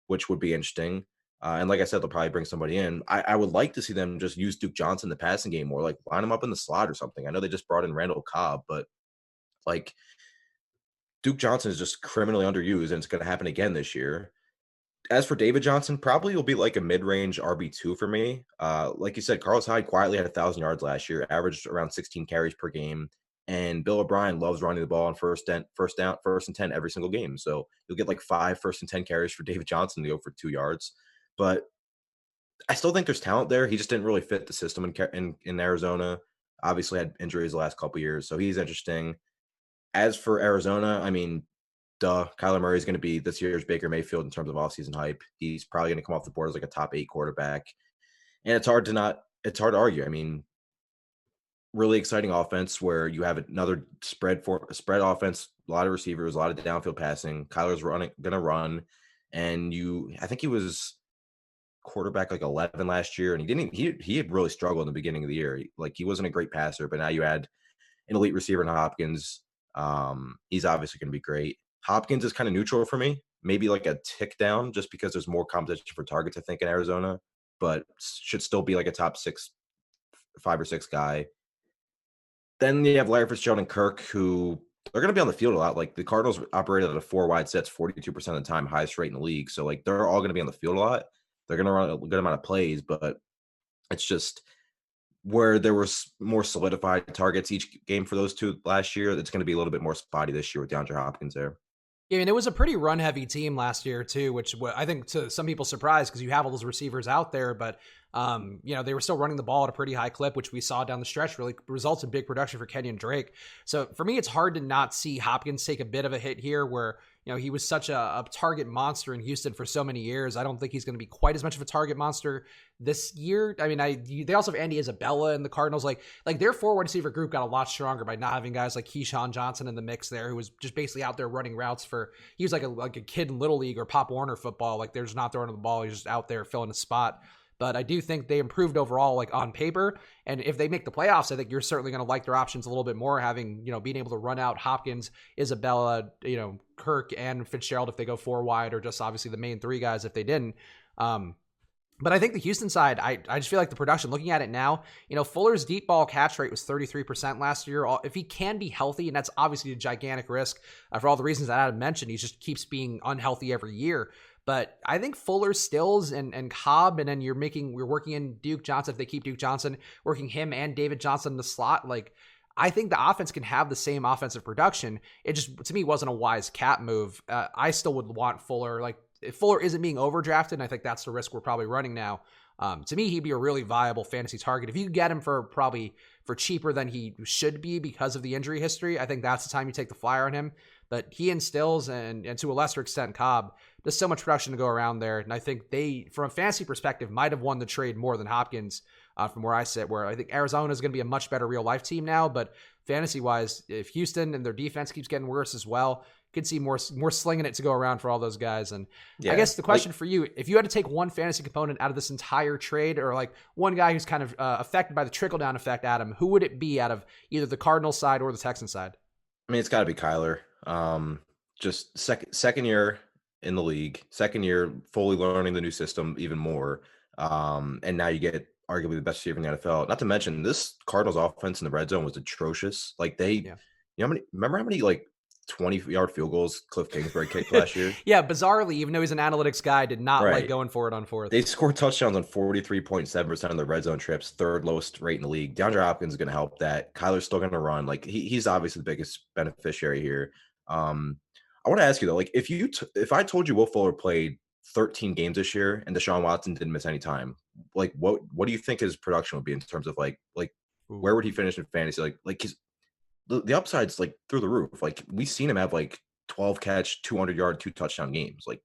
which would be interesting. And like I said, they'll probably bring somebody in. I would like to see them just use Duke Johnson in the passing game more, like line him up in the slot or something. I know they just brought in Randall Cobb, but like Duke Johnson is just criminally underused, and it's going to happen again this year. As for David Johnson, probably will be like a mid-range RB2 for me. Like you said, Carlos Hyde quietly had 1,000 yards last year, averaged around 16 carries per game. And Bill O'Brien loves running the ball on first and 10 every single game. So you'll get like 5 first and 10 carries for David Johnson to go for 2 yards. But I still think there's talent there. He just didn't really fit the system in Arizona. Obviously had injuries the last couple of years, so he's interesting. As for Arizona, I mean, Kyler Murray is going to be this year's Baker Mayfield in terms of offseason hype. He's probably going to come off the board as like a top 8 quarterback. And it's hard to argue. I mean, really exciting offense where you have another spread offense, a lot of receivers, a lot of downfield passing. Kyler's going to run. And I think he was quarterback like 11 last year. And he had really struggled in the beginning of the year. Like, he wasn't a great passer, but now you add an elite receiver in Hopkins. He's obviously going to be great. Hopkins is kind of neutral for me, maybe like a tick down just because there's more competition for targets, I think, in Arizona, but should still be like a top 5 or 6 guy. Then you have Larry Fitzgerald and Kirk, who they're going to be on the field a lot. Like, the Cardinals operated at a 4 wide sets 42% of the time, highest rate in the league. So like, they're all going to be on the field a lot. They're going to run a good amount of plays, but it's just where there was more solidified targets each game for those two last year. It's going to be a little bit more spotty this year with DeAndre Hopkins there. Yeah, I mean, it was a pretty run-heavy team last year, too, which I think to some people surprised because you have all those receivers out there. But They were still running the ball at a pretty high clip, which we saw down the stretch really results in big production for Kenyon Drake. So for me, it's hard to not see Hopkins take a bit of a hit here where, he was such a target monster in Houston for so many years. I don't think he's going to be quite as much of a target monster this year. I mean, they also have Andy Isabella and the Cardinals. Like their forward receiver group got a lot stronger by not having guys like Keyshawn Johnson in the mix there, who was just basically out there running routes he was like a kid in Little League or Pop Warner football. Like they're just not throwing the ball. He's just out there filling a spot. But I do think they improved overall, like on paper. And if they make the playoffs, I think you're certainly going to like their options a little bit more, having, being able to run out Hopkins, Isabella, Kirk, and Fitzgerald if they go 4 wide, or just obviously the main 3 guys if they didn't. But I think the Houston side, I just feel like the production, looking at it now, Fuller's deep ball catch rate was 33% last year. If he can be healthy, and that's obviously a gigantic risk for all the reasons that Adam mentioned, he just keeps being unhealthy every year. But I think Fuller, Stills, and Cobb, and then we're working in Duke Johnson if they keep Duke Johnson, working him and David Johnson in the slot. Like, I think the offense can have the same offensive production. It just, to me, wasn't a wise cap move. I still would want Fuller. Like, if Fuller isn't being overdrafted, and I think that's the risk we're probably running now. To me, he'd be a really viable fantasy target. If you get him for cheaper than he should be because of the injury history, I think that's the time you take the flyer on him. But he and Stills and to a lesser extent Cobb, there's so much production to go around there. And I think they, from a fantasy perspective, might have won the trade more than Hopkins from where I sit, where I think Arizona is going to be a much better real life team now. But fantasy-wise, if Houston and their defense keeps getting worse as well, could see more slinging it to go around for all those guys. And I guess the question for you, if you had to take one fantasy component out of this entire trade, or like one guy who's kind of affected by the trickle-down effect, Adam, who would it be out of either the Cardinals side or the Texans side? I mean, it's got to be Kyler. Just second year in the league, second year fully learning the new system even more. And now you get arguably the best receiver in the NFL. Not to mention, this Cardinals offense in the red zone was atrocious. Like remember how many like 20-yard field goals Cliff Kingsbury kicked last year? Yeah, bizarrely, even though he's an analytics guy, did not like going for it on fourth. They scored touchdowns on 43.7% of the red zone trips, third lowest rate in the league. DeAndre Hopkins is going to help that. Kyler's still going to run. Like he's obviously the biggest beneficiary here. I want to ask you though, like if I told you Will Fuller played 13 games this year and Deshaun Watson didn't miss any time, like what do you think his production would be in terms of like where would he finish in fantasy? Like his the upside's like through the roof. Like we've seen him have like 12 catch, 200-yard, 2 touchdown games. Like,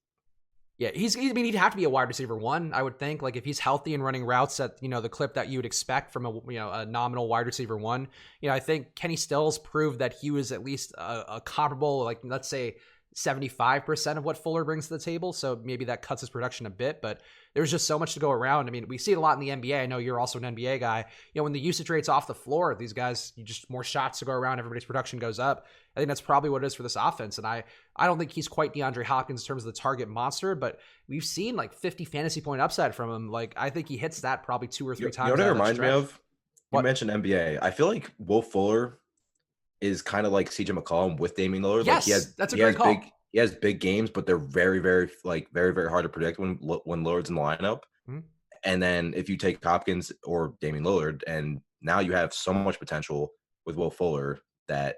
yeah, he'd have to be a wide receiver 1, I would think. Like if he's healthy and running routes at, the clip that you would expect from a nominal wide receiver 1, I think Kenny Stills proved that he was at least a comparable, like let's say 75% of what Fuller brings to the table. So maybe that cuts his production a bit, but there's just so much to go around. I mean, we see it a lot in the NBA. I know you're also an NBA guy. When the usage rate's off the floor, these guys, you just more shots to go around. Everybody's production goes up. I think that's probably what it is for this offense. And I don't think he's quite DeAndre Hopkins in terms of the target monster, but we've seen like 50 fantasy point upside from him. Like I think he hits that probably 2 or 3 times. You know what it reminds me of? You mentioned NBA. I feel like Will Fuller is kind of like CJ McCollum with Damian Lillard. Yes, like that's a great call. He has big games, but they're very, very, very, very hard to predict when Lillard's in the lineup. Mm-hmm. And then if you take Hopkins or Damian Lillard, and now you have so much potential with Will Fuller that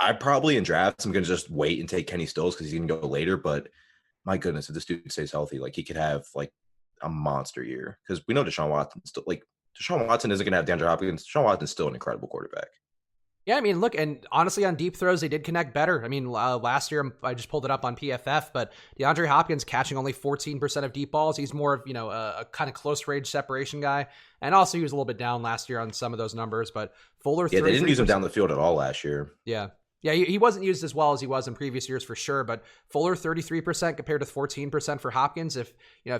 I probably in drafts I'm going to just wait and take Kenny Stills because he's going to go later. But my goodness, if this dude stays healthy, like he could have like a monster year because we know Deshaun Watson isn't going to have DeAndre Hopkins. Deshaun Watson's still an incredible quarterback. Yeah, I mean, look, and honestly, on deep throws, they did connect better. I mean, last year, I just pulled it up on PFF, but DeAndre Hopkins catching only 14% of deep balls. He's more of, a kind of close range separation guy. And also, he was a little bit down last year on some of those numbers, but Fuller, yeah, they didn't use him down the field at all last year. Yeah. Yeah, he wasn't used as well as he was in previous years for sure, but Fuller 33% compared to 14% for Hopkins. If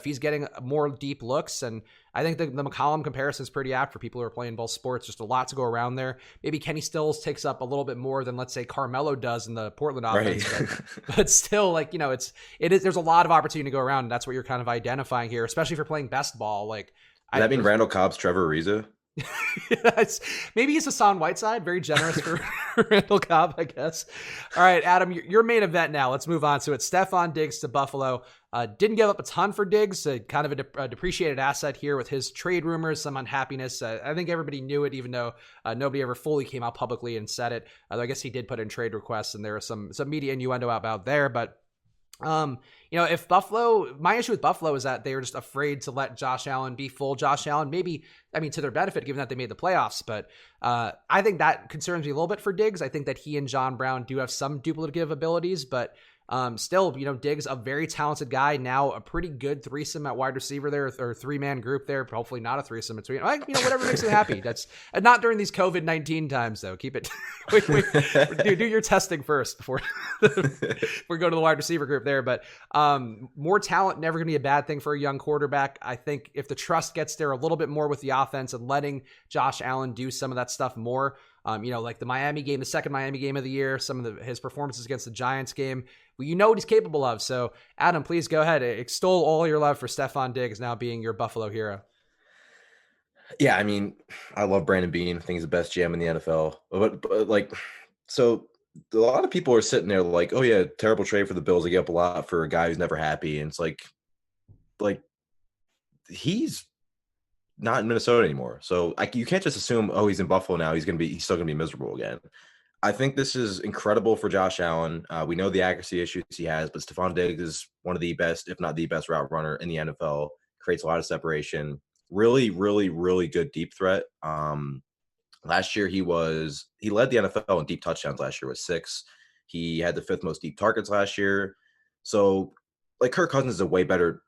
he's getting more deep looks, and I think the McCollum comparison is pretty apt for people who are playing both sports. Just a lot to go around there. Maybe Kenny Stills takes up a little bit more than let's say Carmelo does in the Portland offense, right. but still, like there's a lot of opportunity to go around, and that's what you're kind of identifying here, especially if you're playing best ball. Like, does that mean Randall Cobb's Trevor Ariza? Maybe he's Hassan Whiteside, very generous for Randall Cobb, I guess. All right, Adam, your main event now. Let's move on to it. Stephon Diggs to Buffalo. Didn't give up a ton for Diggs, kind of a depreciated asset here with his trade rumors, some unhappiness. I think everybody knew it, even though nobody ever fully came out publicly and said it. Although I guess he did put in trade requests, and there was some media innuendo about there, but If my issue with Buffalo is that they were just afraid to let Josh Allen be full Josh Allen, maybe, to their benefit, given that they made the playoffs. But I think that concerns me a little bit for Diggs. I think that he and John Brown do have some duplicative abilities, but still, Diggs, a very talented guy, now a pretty good threesome at wide receiver there, or three-man group there, but hopefully not a threesome between, whatever makes him happy. That's not during these COVID-19 times, though. Keep it, do your testing first before we go to the wide receiver group there. But more talent, never going to be a bad thing for a young quarterback. I think if the trust gets there a little bit more with the offense and letting Josh Allen do some of that stuff more, like the Miami game, the second Miami game of the year, some of his performances against the Giants game, what he's capable of. So, Adam, please go ahead. Extol all your love for Stephon Diggs now being your Buffalo hero. Yeah, I love Brandon Beane. I think he's the best GM in the NFL. But so a lot of people are sitting there like, oh yeah, terrible trade for the Bills. They get up a lot for a guy who's never happy. And it's like he's not in Minnesota anymore. So you can't just assume, oh, he's in Buffalo now, he's still gonna be miserable again. I think this is incredible for Josh Allen. We know the accuracy issues he has, but Stephon Diggs is one of the best, if not the best, route runner in the NFL. Creates a lot of separation. Really, really, really good deep threat. Last year he led the NFL in deep touchdowns. Last year with 6. He had the 5th most deep targets last year. So, Kirk Cousins is a way better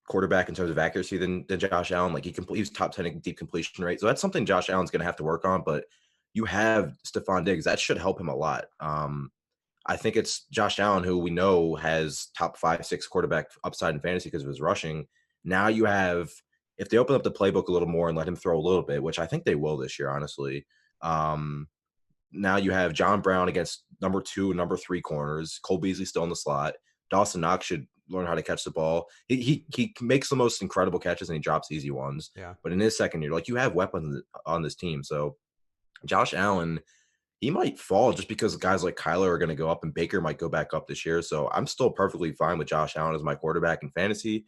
quarterback in terms of accuracy than Josh Allen. He's top 10 in deep completion rate. So that's something Josh Allen's going to have to work on. But you have Stephon Diggs. That should help him a lot. I think it's Josh Allen, who we know has top 5, 6 quarterback upside in fantasy because of his rushing. Now you have, if they open up the playbook a little more and let him throw a little bit, which I think they will this year, honestly. Now you have John Brown against number 2 and number 3 corners. Cole Beasley still in the slot. Dawson Knox should learn how to catch the ball. He makes the most incredible catches and he drops easy ones. Yeah. But in his second year, you have weapons on this team. So Josh Allen, he might fall just because guys like Kyler are going to go up and Baker might go back up this year. So I'm still perfectly fine with Josh Allen as my quarterback in fantasy.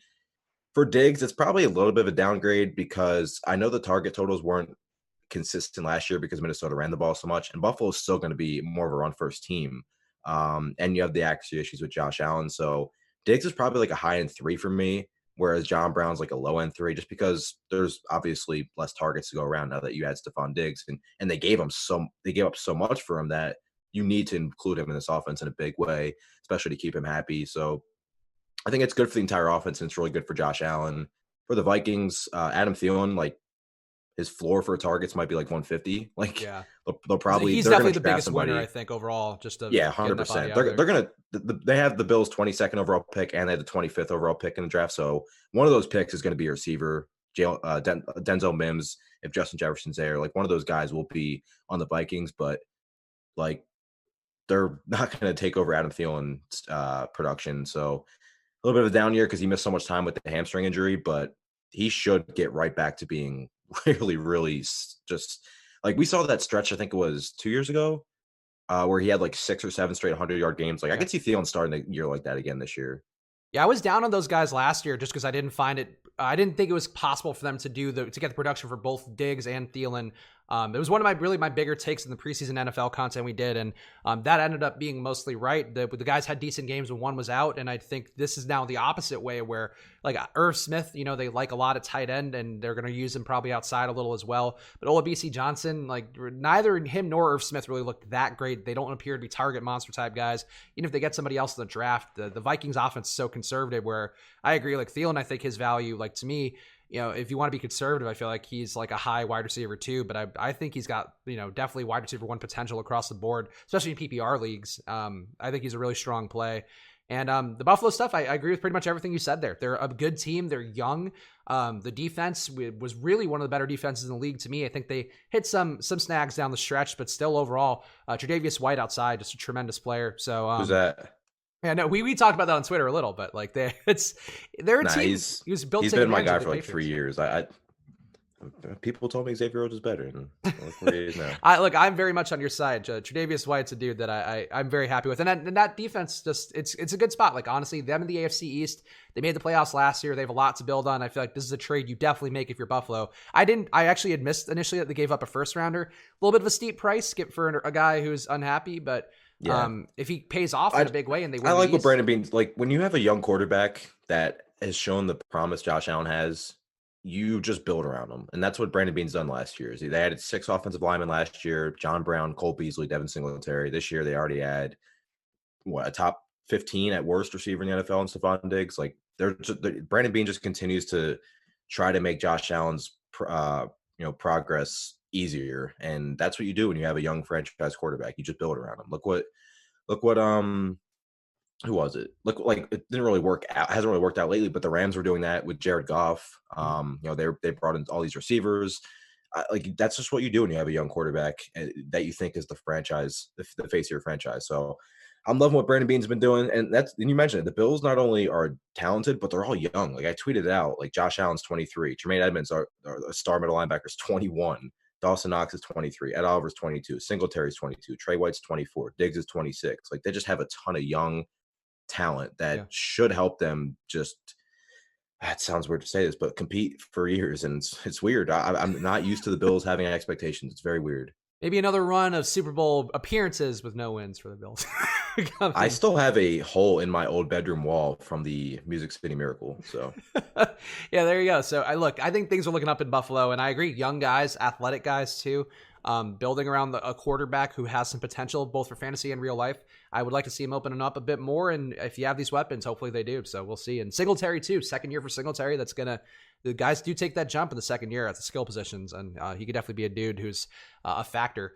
For Diggs, it's probably a little bit of a downgrade because I know the target totals weren't consistent last year because Minnesota ran the ball so much, and Buffalo is still going to be more of a run-first team. And you have the accuracy issues with Josh Allen. So Diggs is probably a high-end 3 for me, whereas John Brown's a low-end 3 just because there's obviously less targets to go around now that you had Stephon Diggs. And they gave up so much for him that you need to include him in this offense in a big way, especially to keep him happy. So I think it's good for the entire offense, and it's really good for Josh Allen. For the Vikings, Adam Thielen, his floor for targets might be 150. They'll probably he's definitely the biggest winner, I think, overall. 100%. They have the Bills' 22nd overall pick, and they had the 25th overall pick in the draft. So one of those picks is going to be a receiver, Denzel Mims. If Justin Jefferson's there, one of those guys will be on the Vikings, but they're not going to take over Adam Thielen's production. So a little bit of a down year because he missed so much time with the hamstring injury, but he should get right back to being really, really just we saw that stretch, I think it was 2 years ago, where he had 6 or 7 straight 100-yard games. I could see Thielen starting a year like that again this year. Yeah, I was down on those guys last year just because I didn't think it was possible for them to get the production for both Diggs and Thielen. It was one of my bigger takes in the preseason NFL content we did, and that ended up being mostly right. The guys had decent games when one was out, and I think this is now the opposite way where Irv Smith, they like a lot of tight end, and they're going to use him probably outside a little as well. But Olabisi Johnson, neither him nor Irv Smith really looked that great. They don't appear to be target monster type guys. Even if they get somebody else in the draft, the Vikings offense is so conservative where I agree. Thielen, I think his value, to me, if you want to be conservative, I feel like he's a high wide receiver 2, but I think he's got, definitely wide receiver 1 potential across the board, especially in PPR leagues. I think he's a really strong play. And the Buffalo stuff, I agree with pretty much everything you said there. They're a good team. They're young. The defense was really one of the better defenses in the league to me. I think they hit some snags down the stretch, but still overall, Tre'Davious White outside, just a tremendous player. So who's that? Yeah, no, we talked about that on Twitter a little, but they're a team. He's been my guy for 3 years. People told me Xavier Rhodes is better, and look he is now. I'm very much on your side. Tre'Davious White's a dude that I'm very happy with, and that defense it's a good spot. Honestly, them in the AFC East, they made the playoffs last year. They have a lot to build on. I feel like this is a trade you definitely make if you're Buffalo. I actually had missed initially that they gave up a first rounder, a little bit of a steep price skip for a guy who's unhappy, but. Yeah. If he pays off in I a big way and they I win the like what East. Brandon Beane's like when you have a young quarterback that has shown the promise Josh Allen has, you just build around him. And that's what Brandon Beane's done last year. Is they added 6 offensive linemen last year, John Brown, Cole Beasley, Devin Singletary. This year they already had a top 15 at worst receiver in the NFL and Stephon Diggs. Like Brandon Beane just continues to try to make Josh Allen's progress easier. And that's what you do when you have a young franchise quarterback. You just build around him. Look what who was it? Look, like it didn't really work out. Hasn't really worked out lately, but the Rams were doing that with Jared Goff. They brought in all these receivers. Like that's just what you do when you have a young quarterback that you think is the franchise, the face of your franchise. So I'm loving what Brandon Beane's been doing, and you mentioned it. The Bills not only are talented, but they're all young. Like I tweeted it out, like Josh Allen's 23, Tremaine Edmonds, our star middle linebacker, is 21. Dawson Knox is 23. Ed Oliver's 22. Singletary's 22. Trey White's 24. Diggs is 26. Like they just have a ton of young talent that should help them just that sounds weird to say this, but compete for years. And it's weird. I'm not used to the Bills having expectations. It's very weird. Maybe another run of Super Bowl appearances with no wins for the Bills. I still have a hole in my old bedroom wall from the Music City Miracle. So yeah, there you go. So I think things are looking up in Buffalo, and I agree. Young guys, athletic guys too. Building around a quarterback who has some potential both for fantasy and real life. I would like to see him opening up a bit more. And if you have these weapons, hopefully they do. So we'll see. And Singletary too, second year for Singletary. The guys do take that jump in the second year at the skill positions. And he could definitely be a dude who's a factor.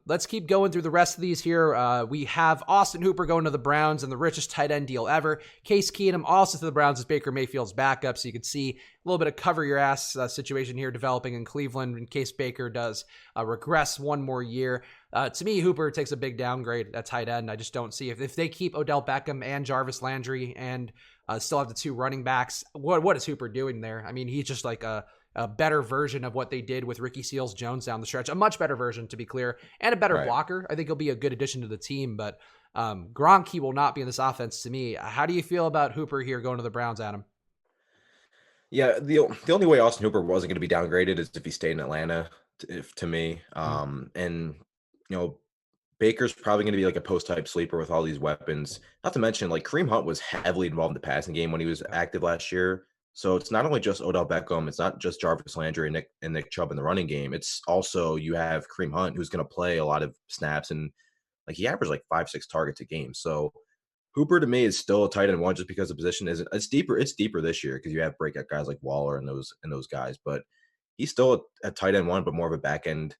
Let's keep going through the rest of these here. We have Austin Hooper going to the Browns and the richest tight end deal ever. Case Keenum also to the Browns as Baker Mayfield's backup. So you can see a little bit of cover your ass situation here developing in Cleveland in case Baker does regress one more year. To me, Hooper takes a big downgrade at tight end. I just don't see if they keep Odell Beckham and Jarvis Landry and still have the 2 running backs. What is Hooper doing there? I mean, he's just like a better version of what they did with Ricky Seals-Jones down the stretch. A much better version, to be clear, and a better blocker. I think he'll be a good addition to the team, but Gronk will not be in this offense to me. How do you feel about Hooper here going to the Browns, Adam? Yeah, the only way Austin Hooper wasn't going to be downgraded is if he stayed in Atlanta, to me. And, Baker's probably going to be like a post-type sleeper with all these weapons. Not to mention, like Kareem Hunt was heavily involved in the passing game when he was active last year. So it's not only just Odell Beckham, it's not just Jarvis Landry and Nick Chubb in the running game. It's also you have Kareem Hunt who's going to play a lot of snaps and like he averaged like 5-6 targets a game. So Hooper to me is still a tight end one just because the position isn't it's deeper. It's deeper this year because you have breakout guys like Waller and those guys, but he's still a tight end one, but more of a back end.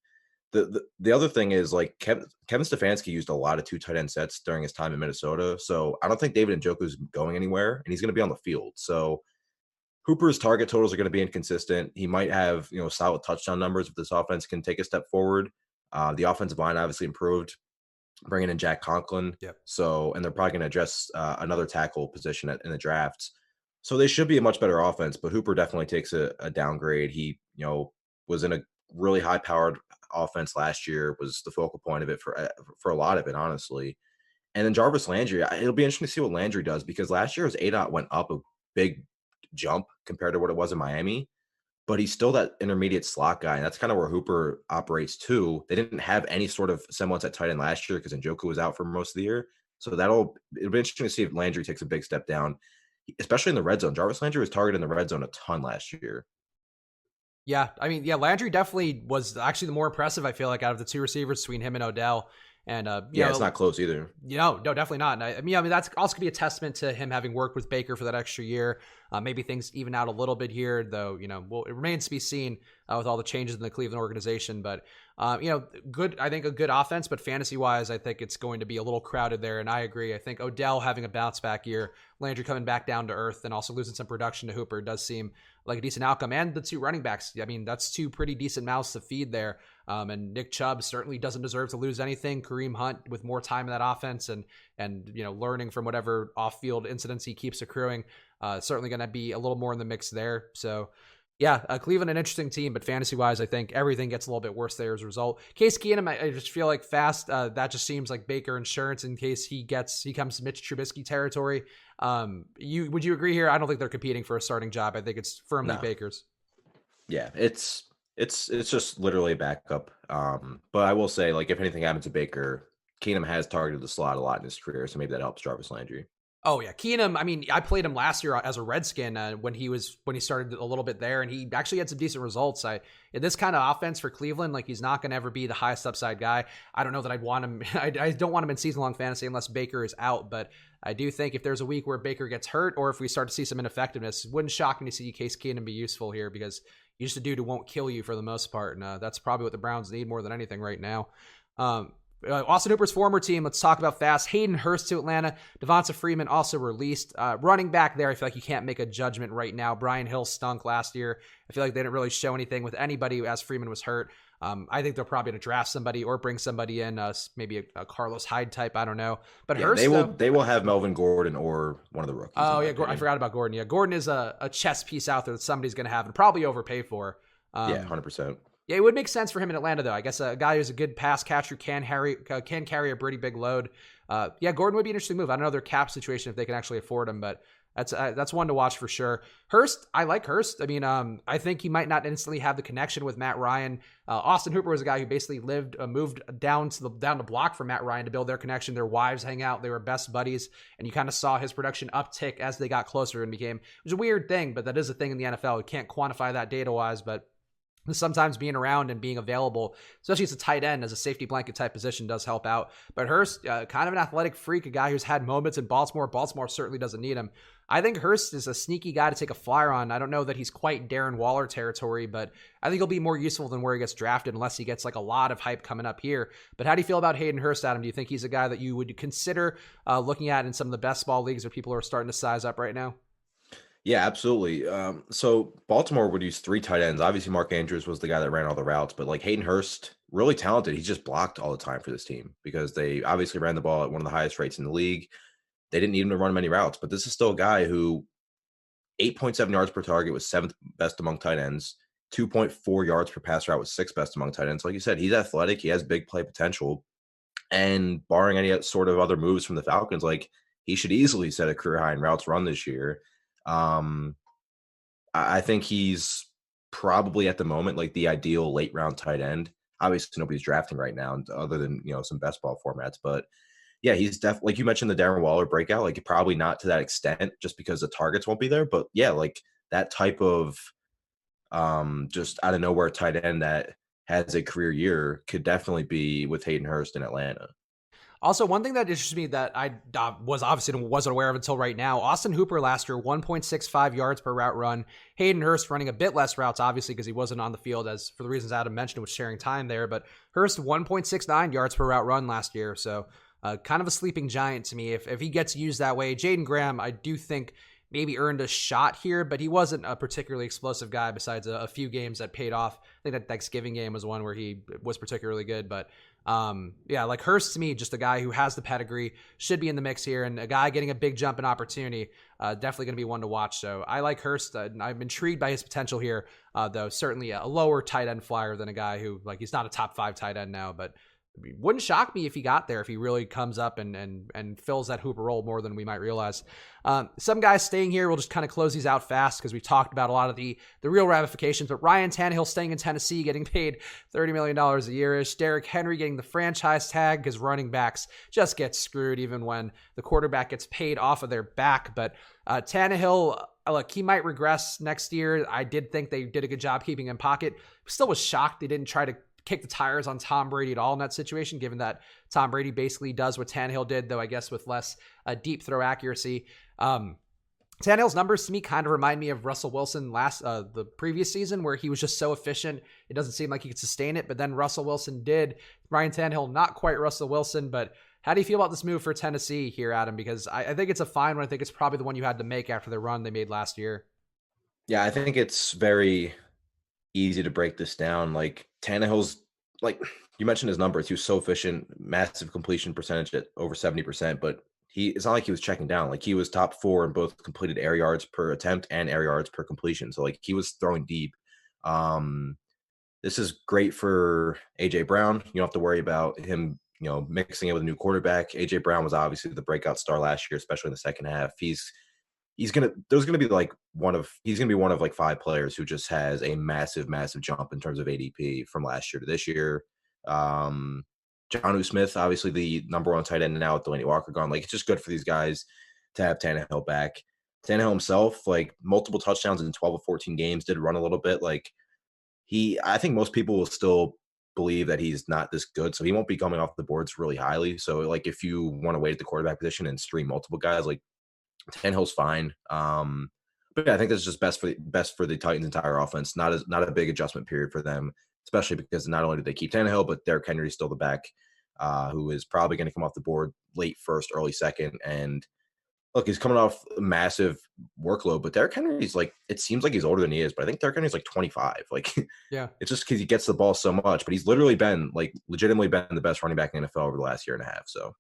The other thing is like Kevin Stefanski used a lot of 2 tight end sets during his time in Minnesota. So I don't think David Njoku's going anywhere and he's going to be on the field. So Hooper's target totals are going to be inconsistent. He might have, solid touchdown numbers if this offense can take a step forward. The offensive line obviously improved, bringing in Jack Conklin. Yep. So, and they're probably going to address another tackle position in the drafts. So they should be a much better offense, but Hooper definitely takes a downgrade. He, was in a really high-powered offense last year, was the focal point of it for a lot of it, honestly. And then Jarvis Landry, it'll be interesting to see what Landry does because last year his ADOT went up a big jump compared to what it was in Miami, but he's still that intermediate slot guy. And that's kind of where Hooper operates too. They didn't have any sort of semblance at tight end last year because Njoku was out for most of the year. So it'll be interesting to see if Landry takes a big step down, especially in the red zone. Jarvis Landry was targeted in the red zone a ton last year. Yeah, I mean, Landry definitely was actually the more impressive, I feel like, out of the 2 receivers between him and Odell. And it's not close either. No, definitely not. And I mean, that's also gonna be a testament to him having worked with Baker for that extra year. Maybe things even out a little bit here, though. It remains to be seen with all the changes in the Cleveland organization. But good. I think a good offense, but fantasy wise, I think it's going to be a little crowded there. And I agree. I think Odell having a bounce back year, Landry coming back down to earth, and also losing some production to Hooper does seem like a decent outcome. And the 2 running backs, I mean, that's 2 pretty decent mouths to feed there. And Nick Chubb certainly doesn't deserve to lose anything. Kareem Hunt with more time in that offense and learning from whatever off-field incidents he keeps accruing, certainly going to be a little more in the mix there. So yeah, Cleveland, an interesting team, but fantasy-wise, I think everything gets a little bit worse there as a result. Case Keenum, I just feel like that just seems like Baker insurance in case he comes Mitch Trubisky territory. Would you agree here? I don't think they're competing for a starting job. I think it's firmly Baker's. Yeah, it's just literally a backup. But I will say, like, if anything happens to Baker, Keenum has targeted the slot a lot in his career, so maybe that helps Jarvis Landry. Oh yeah, Keenum. I mean, I played him last year as a Redskin when he started a little bit there, and he actually had some decent results. In this kind of offense for Cleveland, like he's not going to ever be the highest upside guy. I don't know that I'd want him. I don't want him in season long fantasy unless Baker is out. But I do think if there's a week where Baker gets hurt, or if we start to see some ineffectiveness, it wouldn't shock me to see Case Keenum be useful here because he's just a dude who won't kill you for the most part, and that's probably what the Browns need more than anything right now. Austin Hooper's former team, let's talk about fast. Hayden Hurst to Atlanta. Devonta Freeman also released. Running back there, I feel like you can't make a judgment right now. Brian Hill stunk last year. I feel like they didn't really show anything with anybody as Freeman was hurt. I think they're probably going to draft somebody or bring somebody in, maybe a Carlos Hyde type. I don't know. But yeah, Hurst, they will have Melvin Gordon or one of the rookies. Oh yeah, I forgot about Gordon. Yeah, Gordon is a chess piece out there that somebody's going to have and probably overpay for. 100%. Yeah, it would make sense for him in Atlanta, though. I guess a guy who's a good pass catcher can carry a pretty big load. Yeah, Gordon would be an interesting move. I don't know their cap situation if they can actually afford him, but that's one to watch for sure. Hurst, I like Hurst. I mean, I think he might not instantly have the connection with Matt Ryan. Austin Hooper was a guy who basically moved down the block from Matt Ryan to build their connection. Their wives hang out. They were best buddies, and you kind of saw his production uptick as they got closer and became. It was a weird thing, but that is a thing in the NFL. We can't quantify that data wise, but sometimes being around and being available, especially as a tight end, as a safety blanket type position, does help out. But Hurst, kind of an athletic freak, a guy who's had moments in Baltimore. Baltimore certainly doesn't need him. I think Hurst is a sneaky guy to take a flyer on. I don't know that he's quite Darren Waller territory, but I think he'll be more useful than where he gets drafted unless he gets like a lot of hype coming up here. But how do you feel about Hayden Hurst, Adam? Do you think he's a guy that you would consider looking at in some of the best ball leagues where people are starting to size up right now? Yeah, absolutely. So Baltimore would use 3 tight ends. Obviously, Mark Andrews was the guy that ran all the routes, but like Hayden Hurst, really talented. He just blocked all the time for this team because they obviously ran the ball at one of the highest rates in the league. They didn't need him to run many routes, but this is still a guy who 8.7 yards per target was 7th best among tight ends. 2.4 yards per pass route was 6th best among tight ends. Like you said, he's athletic. He has big play potential. And barring any sort of other moves from the Falcons, like he should easily set a career high in routes run this year. I think he's probably at the moment like the ideal late round tight end. Obviously, nobody's drafting right now, other than some best ball formats. But yeah, he's definitely, like you mentioned, the Darren Waller breakout. Like probably not to that extent, just because the targets won't be there. But yeah, like that type of just out of nowhere tight end that has a career year could definitely be with Hayden Hurst in Atlanta. Also, one thing that interests me that I wasn't aware of until right now, Austin Hooper last year, 1.65 yards per route run. Hayden Hurst running a bit less routes, obviously, because he wasn't on the field, as for the reasons Adam mentioned, with sharing time there. But Hurst, 1.69 yards per route run last year. So kind of a sleeping giant to me. If he gets used that way, Jaden Graham, I do think maybe earned a shot here, but he wasn't a particularly explosive guy besides a few games that paid off. I think that Thanksgiving game was one where he was particularly good, but yeah, like Hurst to me, just a guy who has the pedigree, should be in the mix here, and a guy getting a big jump in opportunity, definitely going to be one to watch. So I like Hurst. I'm intrigued by his potential here, though certainly a lower tight end flyer than a guy who, like, he's not a top 5 tight end now, but it wouldn't shock me if he got there, if he really comes up and fills that Hooper role more than we might realize. Some guys staying here, we'll just kind of close these out fast because we've talked about a lot of the real ramifications, but Ryan Tannehill staying in Tennessee, getting paid $30 million a year-ish. Derrick Henry getting the franchise tag because running backs just get screwed even when the quarterback gets paid off of their back. But Tannehill, look, he might regress next year. I did think they did a good job keeping him in pocket. Still was shocked they didn't try to kick the tires on Tom Brady at all in that situation, given that Tom Brady basically does what Tannehill did, though I guess with less deep throw accuracy. Tannehill's numbers to me kind of remind me of Russell Wilson the previous season, where he was just so efficient. It doesn't seem like he could sustain it, but then Russell Wilson did. Ryan Tannehill, not quite Russell Wilson, but how do you feel about this move for Tennessee here, Adam? Because I think it's a fine one. I think it's probably the one you had to make after the run they made last year. Yeah, I think it's very easy to break this down. Like Tannehill's, like you mentioned his numbers, he was so efficient, massive completion percentage at over 70%, but it's not like he was checking down. Like he was top 4 in both completed air yards per attempt and air yards per completion. So like he was throwing deep. This is great for AJ Brown. You don't have to worry about him, mixing it with a new quarterback. AJ Brown was obviously the breakout star last year, especially in the second half. He's gonna be one of like 5 players who just has a massive jump in terms of ADP from last year to this year. Jonnu Smith, obviously the number one tight end now with Delaney Walker gone. Like, it's just good for these guys to have Tannehill back. Tannehill himself, like multiple touchdowns in 12 of 14 games, did run a little bit. Like, I think most people will still believe that he's not this good, so he won't be coming off the boards really highly. So, like, if you want to wait at the quarterback position and stream multiple guys, like Tannehill's fine. But yeah, I think this is just best for the Titans' entire offense. Not a big adjustment period for them, especially because not only do they keep Tannehill, but Derrick Henry's still the back, who is probably going to come off the board late first, early second. And look, he's coming off a massive workload, but Derrick Henry's like, it seems like he's older than he is, but I think Derrick Henry's like 25. Like, Yeah. it's just because he gets the ball so much, but he's literally been like legitimately been the best running back in the NFL over the last year and a half. So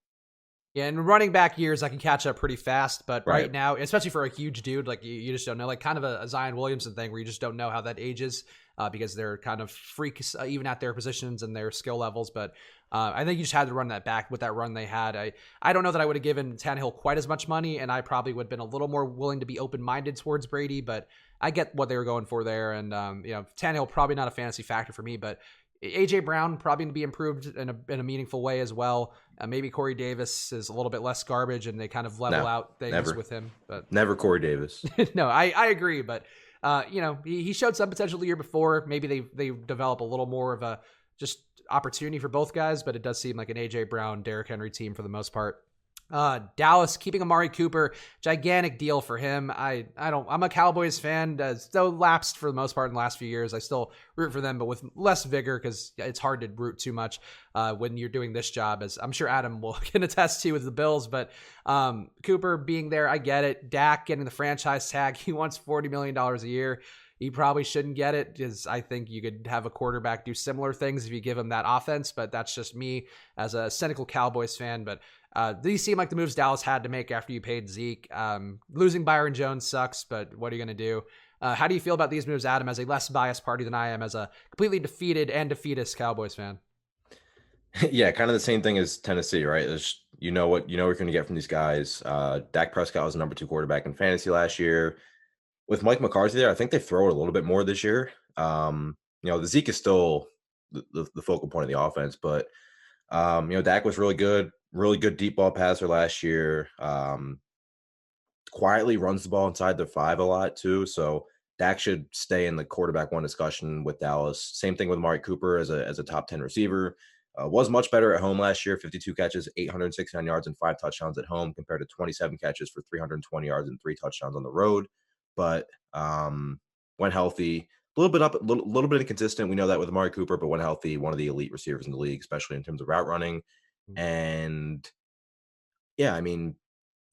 Yeah, and running back years, I can catch up pretty fast. But right Right. now, especially for a huge dude, like you just don't know. Like kind of a Zion Williamson thing where you just don't know how that ages because they're kind of freaks even at their positions and their skill levels. But I think you just had to run that back with that run they had. I don't know that I would have given Tannehill quite as much money, and I probably would have been a little more willing to be open-minded towards Brady. But I get what they were going for there. And, Tannehill probably not a fantasy factor for me, but AJ Brown probably going to be improved in a meaningful way as well. Maybe Corey Davis is a little bit less garbage, and they kind of level out things never. with him. But Never Corey Davis. no, I agree. But he showed some potential the year before. Maybe they develop a little more of a just opportunity for both guys. But it does seem like an AJ Brown, Derrick Henry team for the most part. Dallas keeping Amari Cooper, gigantic deal for him. I'm a Cowboys fan, still lapsed for the most part in the last few years. I still root for them, but with less vigor because it's hard to root too much when you're doing this job, as I'm sure Adam can attest to with the Bills. But Cooper being there, I get it. Dak getting the franchise tag, he wants $40 million a year. He probably shouldn't get it because I think you could have a quarterback do similar things if you give him that offense, but that's just me as a cynical Cowboys fan. But these seem like the moves Dallas had to make after you paid Zeke. Losing Byron Jones sucks, but what are you going to do? How do you feel about these moves, Adam, as a less biased party than I am, as a completely defeated and defeatist Cowboys fan? Yeah, kind of the same thing as Tennessee, right? There's, what you're going to get from these guys. Dak Prescott was the number 2 quarterback in fantasy last year. With Mike McCarthy there, I think they throw it a little bit more this year. The Zeke is still the focal point of the offense, but Dak was really good deep ball passer last year. Quietly runs the ball inside the 5 a lot too. So Dak should stay in the quarterback 1 discussion with Dallas. Same thing with Amari Cooper as a top 10 receiver. Was much better at home last year. 52 catches, 869 yards, and 5 touchdowns at home compared to 27 catches for 320 yards and 3 touchdowns on the road. But when healthy, a little bit inconsistent. We know that with Amari Cooper, but when healthy, one of the elite receivers in the league, especially in terms of route running. And yeah, I mean,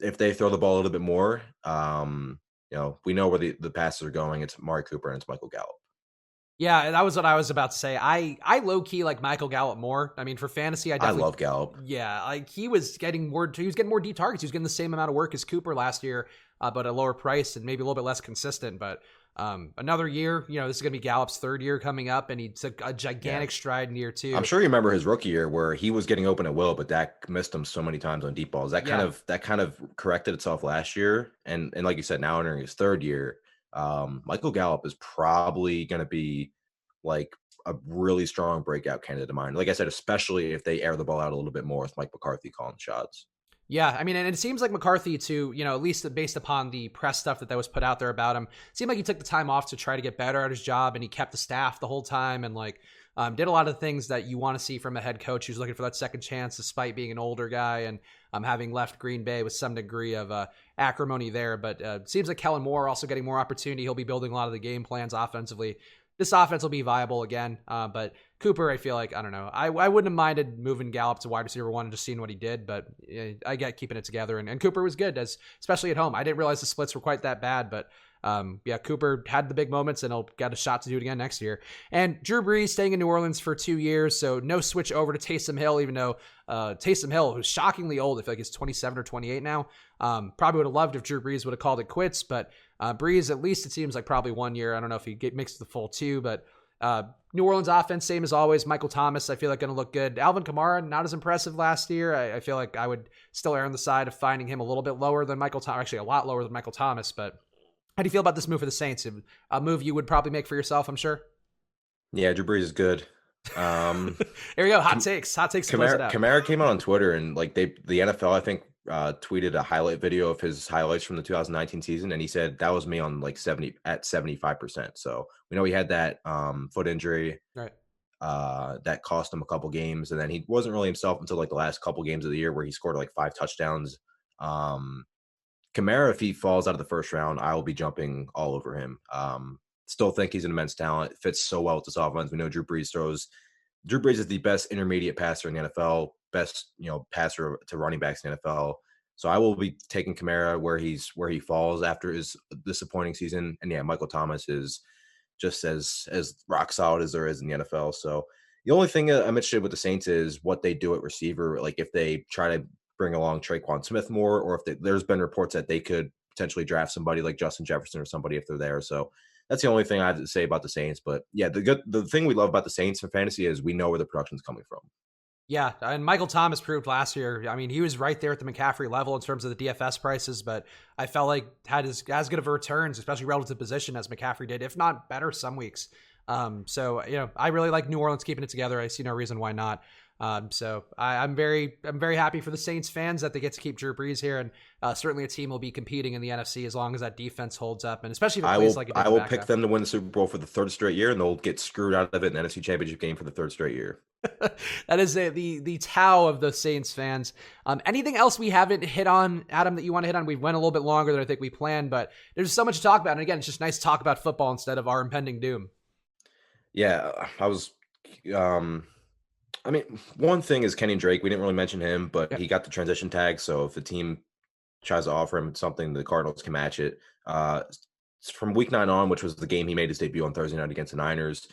if they throw the ball a little bit more, we know where the passes are going. It's Amari Cooper and it's Michael Gallup. Yeah, that was what I was about to say. I low key like Michael Gallup more. I mean, for fantasy, I love Gallup. Yeah, like he was getting more deep targets. He was getting the same amount of work as Cooper last year, but at a lower price and maybe a little bit less consistent. But another year, this is going to be Gallup's 3rd year coming up, and he took a gigantic stride in year 2. I'm sure you remember his rookie year where he was getting open at will, but Dak missed him so many times on deep balls. That kind of corrected itself last year, and like you said, now entering his 3rd year, Michael Gallup is probably going to be like a really strong breakout candidate of mine. Like I said, especially if they air the ball out a little bit more with Mike McCarthy calling shots. Yeah, I mean, and it seems like McCarthy too, at least based upon the press stuff that was put out there about him, seemed like he took the time off to try to get better at his job, and he kept the staff the whole time and did a lot of things that you want to see from a head coach who's looking for that second chance despite being an older guy and having left Green Bay with some degree of acrimony there. But it seems like Kellen Moore also getting more opportunity. He'll be building a lot of the game plans offensively. This offense will be viable again. But Cooper, I feel like, I don't know. I wouldn't have minded moving Gallup to wide receiver 1 and just seeing what he did, but I get keeping it together. And Cooper was good, especially at home. I didn't realize the splits were quite that bad, but Cooper had the big moments and he'll get a shot to do it again next year. And Drew Brees staying in New Orleans for 2 years, so no switch over to Taysom Hill, even though Taysom Hill, who's shockingly old, I feel like he's 27 or 28 now, probably would have loved if Drew Brees would have called it quits, but Brees, at least it seems like probably 1 year. I don't know if he makes the full 2, but New Orleans offense, same as always. Michael Thomas, I feel like going to look good. Alvin Kamara, not as impressive last year. I feel like I would still err on the side of finding him a little bit lower than Michael Thomas, actually a lot lower than Michael Thomas. But how do you feel about this move for the Saints? A move you would probably make for yourself, I'm sure. Yeah, Drew Brees is good. There we go. Hot takes. Hot takes. Close it out. Kamara came out on Twitter and like the NFL, I think, tweeted a highlight video of his highlights from the 2019 season, and he said that was me on like 75%. So we know he had that foot injury, Right. that cost him a couple games, and then he wasn't really himself until like the last couple games of the year where he scored like 5 touchdowns. Kamara, if he falls out of the first round, I will be jumping all over him. Still think he's an immense talent. Fits so well with this offense. We know Drew Brees is the best intermediate passer in the NFL, best passer to running backs in the NFL. So I will be taking Kamara where he falls after his disappointing season. And yeah, Michael Thomas is just as rock solid as there is in the NFL. So the only thing I'm interested with the Saints is what they do at receiver. Like if they try to bring along Traquan Smith more, or if there's been reports that they could potentially draft somebody like Justin Jefferson or somebody if they're there. So that's the only thing I have to say about the Saints. But yeah, the thing we love about the Saints for fantasy is we know where the production's coming from. Yeah, and Michael Thomas proved last year. I mean, he was right there at the McCaffrey level in terms of the DFS prices, but I felt like had as good of returns, especially relative to position, as McCaffrey did, if not better some weeks. So I really like New Orleans keeping it together. I see no reason why not. So I'm very happy for the Saints fans that they get to keep Drew Brees here, and certainly a team will be competing in the NFC as long as that defense holds up, and especially if it plays like it did I will pick them to win the Super Bowl for the 3rd straight year, and they'll get screwed out of it in the NFC Championship game for the 3rd straight year. That is the Tao of the Saints fans. Anything else we haven't hit on, Adam, that you want to hit on? We went a little bit longer than I think we planned, but there's so much to talk about. And again, it's just nice to talk about football instead of our impending doom. Yeah, I mean, one thing is Kenny Drake. We didn't really mention him, but he got the transition tag. So if the team tries to offer him something, the Cardinals can match it. From week 9 on, which was the game he made his debut on Thursday night against the Niners,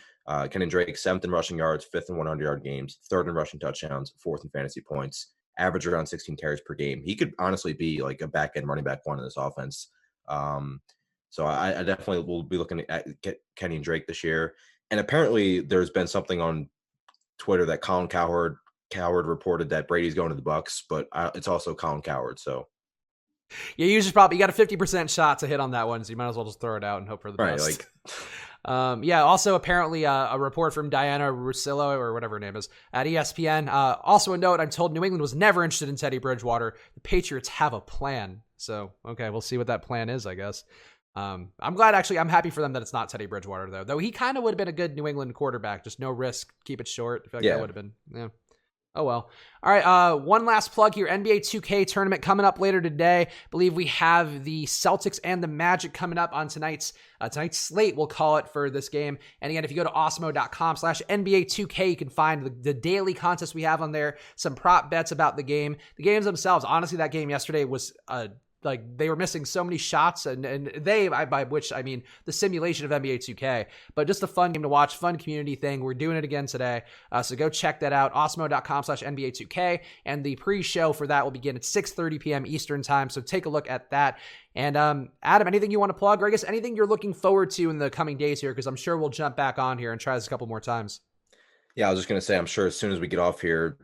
Kenny Drake, 7th in rushing yards, 5th in 100-yard games, 3rd in rushing touchdowns, 4th in fantasy points, average around 16 carries per game. He could honestly be like a back-end running back one in this offense. So I definitely will be looking at Kenny and Drake this year. And apparently there's been something on Twitter that Colin Cowherd reported that Brady's going to the Bucks, but it's also Colin Cowherd. So yeah, you got a 50% shot to hit on that one, so you might as well just throw it out and hope for the best. Also apparently a report from Diana Russillo or whatever her name is at ESPN. Also a note, I'm told New England was never interested in Teddy Bridgewater. The Patriots have a plan. So, okay, we'll see what that plan is, I guess. I'm happy for them that it's not Teddy Bridgewater though he kind of would have been a good New England quarterback, just no risk, keep it short. I feel like that would have been, yeah. Oh, well. All right. One last plug here. NBA 2K tournament coming up later today. I believe we have the Celtics and the Magic coming up on tonight's slate, we'll call it, for this game. And again, if you go to awesemo.com/NBA2K, you can find the daily contest we have on there, some prop bets about the game. The games themselves, honestly, that game yesterday was like they were missing so many shots, and by which I mean the simulation of NBA 2K, but just a fun game to watch, fun community thing. We're doing it again today. So go check that out, awesemo.com/NBA2K. And the pre-show for that will begin at 6:30 p.m. Eastern time. So take a look at that. And Adam, anything you want to plug, or I guess anything you're looking forward to in the coming days here? Because I'm sure we'll jump back on here and try this a couple more times. Yeah, I was just going to say, I'm sure as soon as we get off here,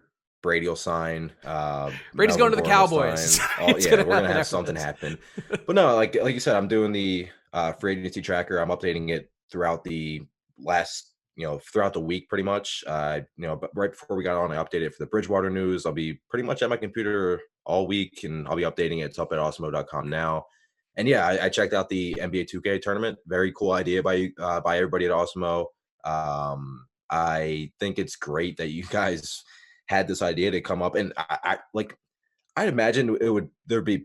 Brady will sign. Brady's going to the Cowboys. We're going to have something happen. But no, like you said, I'm doing the free agency tracker. I'm updating it throughout the throughout the week pretty much. But right before we got on, I updated it for the Bridgewater news. I'll be pretty much at my computer all week, and I'll be updating it. It's up at awesemo.com now. And yeah, I checked out the NBA 2K tournament. Very cool idea by everybody at Awesemo. I think it's great that you guys had this idea to come up, and I'd imagine there'd be a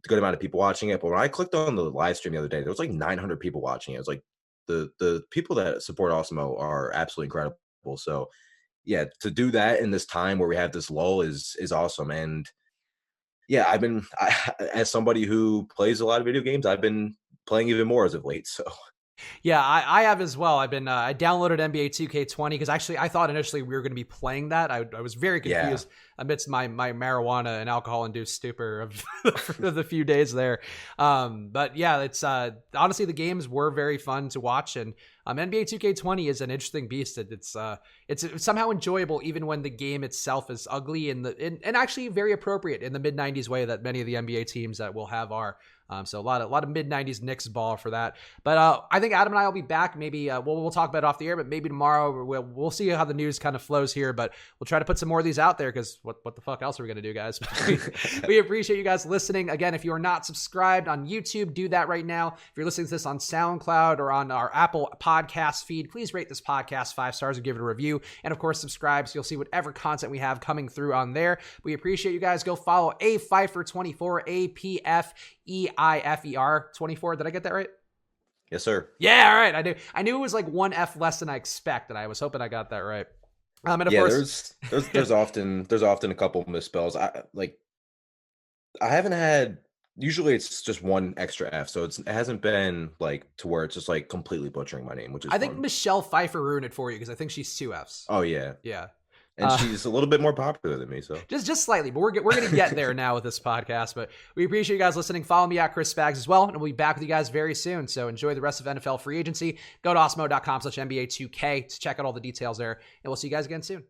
good amount of people watching it, but when I clicked on the live stream the other day, there was like 900 people watching it. It was like the people that support Awesemo are absolutely incredible. So yeah, to do that in this time where we have this lull is awesome. And yeah, as somebody who plays a lot of video games, I've been playing even more as of late. So yeah, I have as well. I downloaded NBA 2K20 because actually I thought initially we were going to be playing that. I was very confused amidst my marijuana and alcohol-induced stupor of the few days there. But yeah, it's honestly the games were very fun to watch, and NBA 2K20 is an interesting beast. It's somehow enjoyable even when the game itself is ugly and actually very appropriate in the mid-90s way that many of the NBA teams that we'll have are. So a lot of mid-90s Knicks ball for that. But I think Adam and I will be back. Maybe we'll talk about it off the air, but maybe tomorrow we'll see how the news kind of flows here. But we'll try to put some more of these out there because what the fuck else are we going to do, guys? We appreciate you guys listening. Again, if you are not subscribed on YouTube, do that right now. If you're listening to this on SoundCloud or on our Apple podcast feed, please rate this podcast 5 stars and give it a review. And of course, subscribe so you'll see whatever content we have coming through on there. We appreciate you guys. Go follow A Pfeifer 24, APFEIFER 24. Did I get that right? Yes, sir. Yeah, all right. I knew it was like one F less than I expected. I was hoping I got that right. And of course, there's often a couple misspells. I haven't had. Usually it's just one extra F, so it hasn't been like to where it's just like completely butchering my name, which is I think fun. Michelle Pfeiffer ruined it for you because I think she's 2 Fs. Oh yeah. And she's a little bit more popular than me, so just slightly. But we're going to get there now with this podcast. But we appreciate you guys listening. Follow me at Chris Spags as well, and we'll be back with you guys very soon. So enjoy the rest of NFL free agency. Go to awesemo.com/NBA2K to check out all the details there, and we'll see you guys again soon.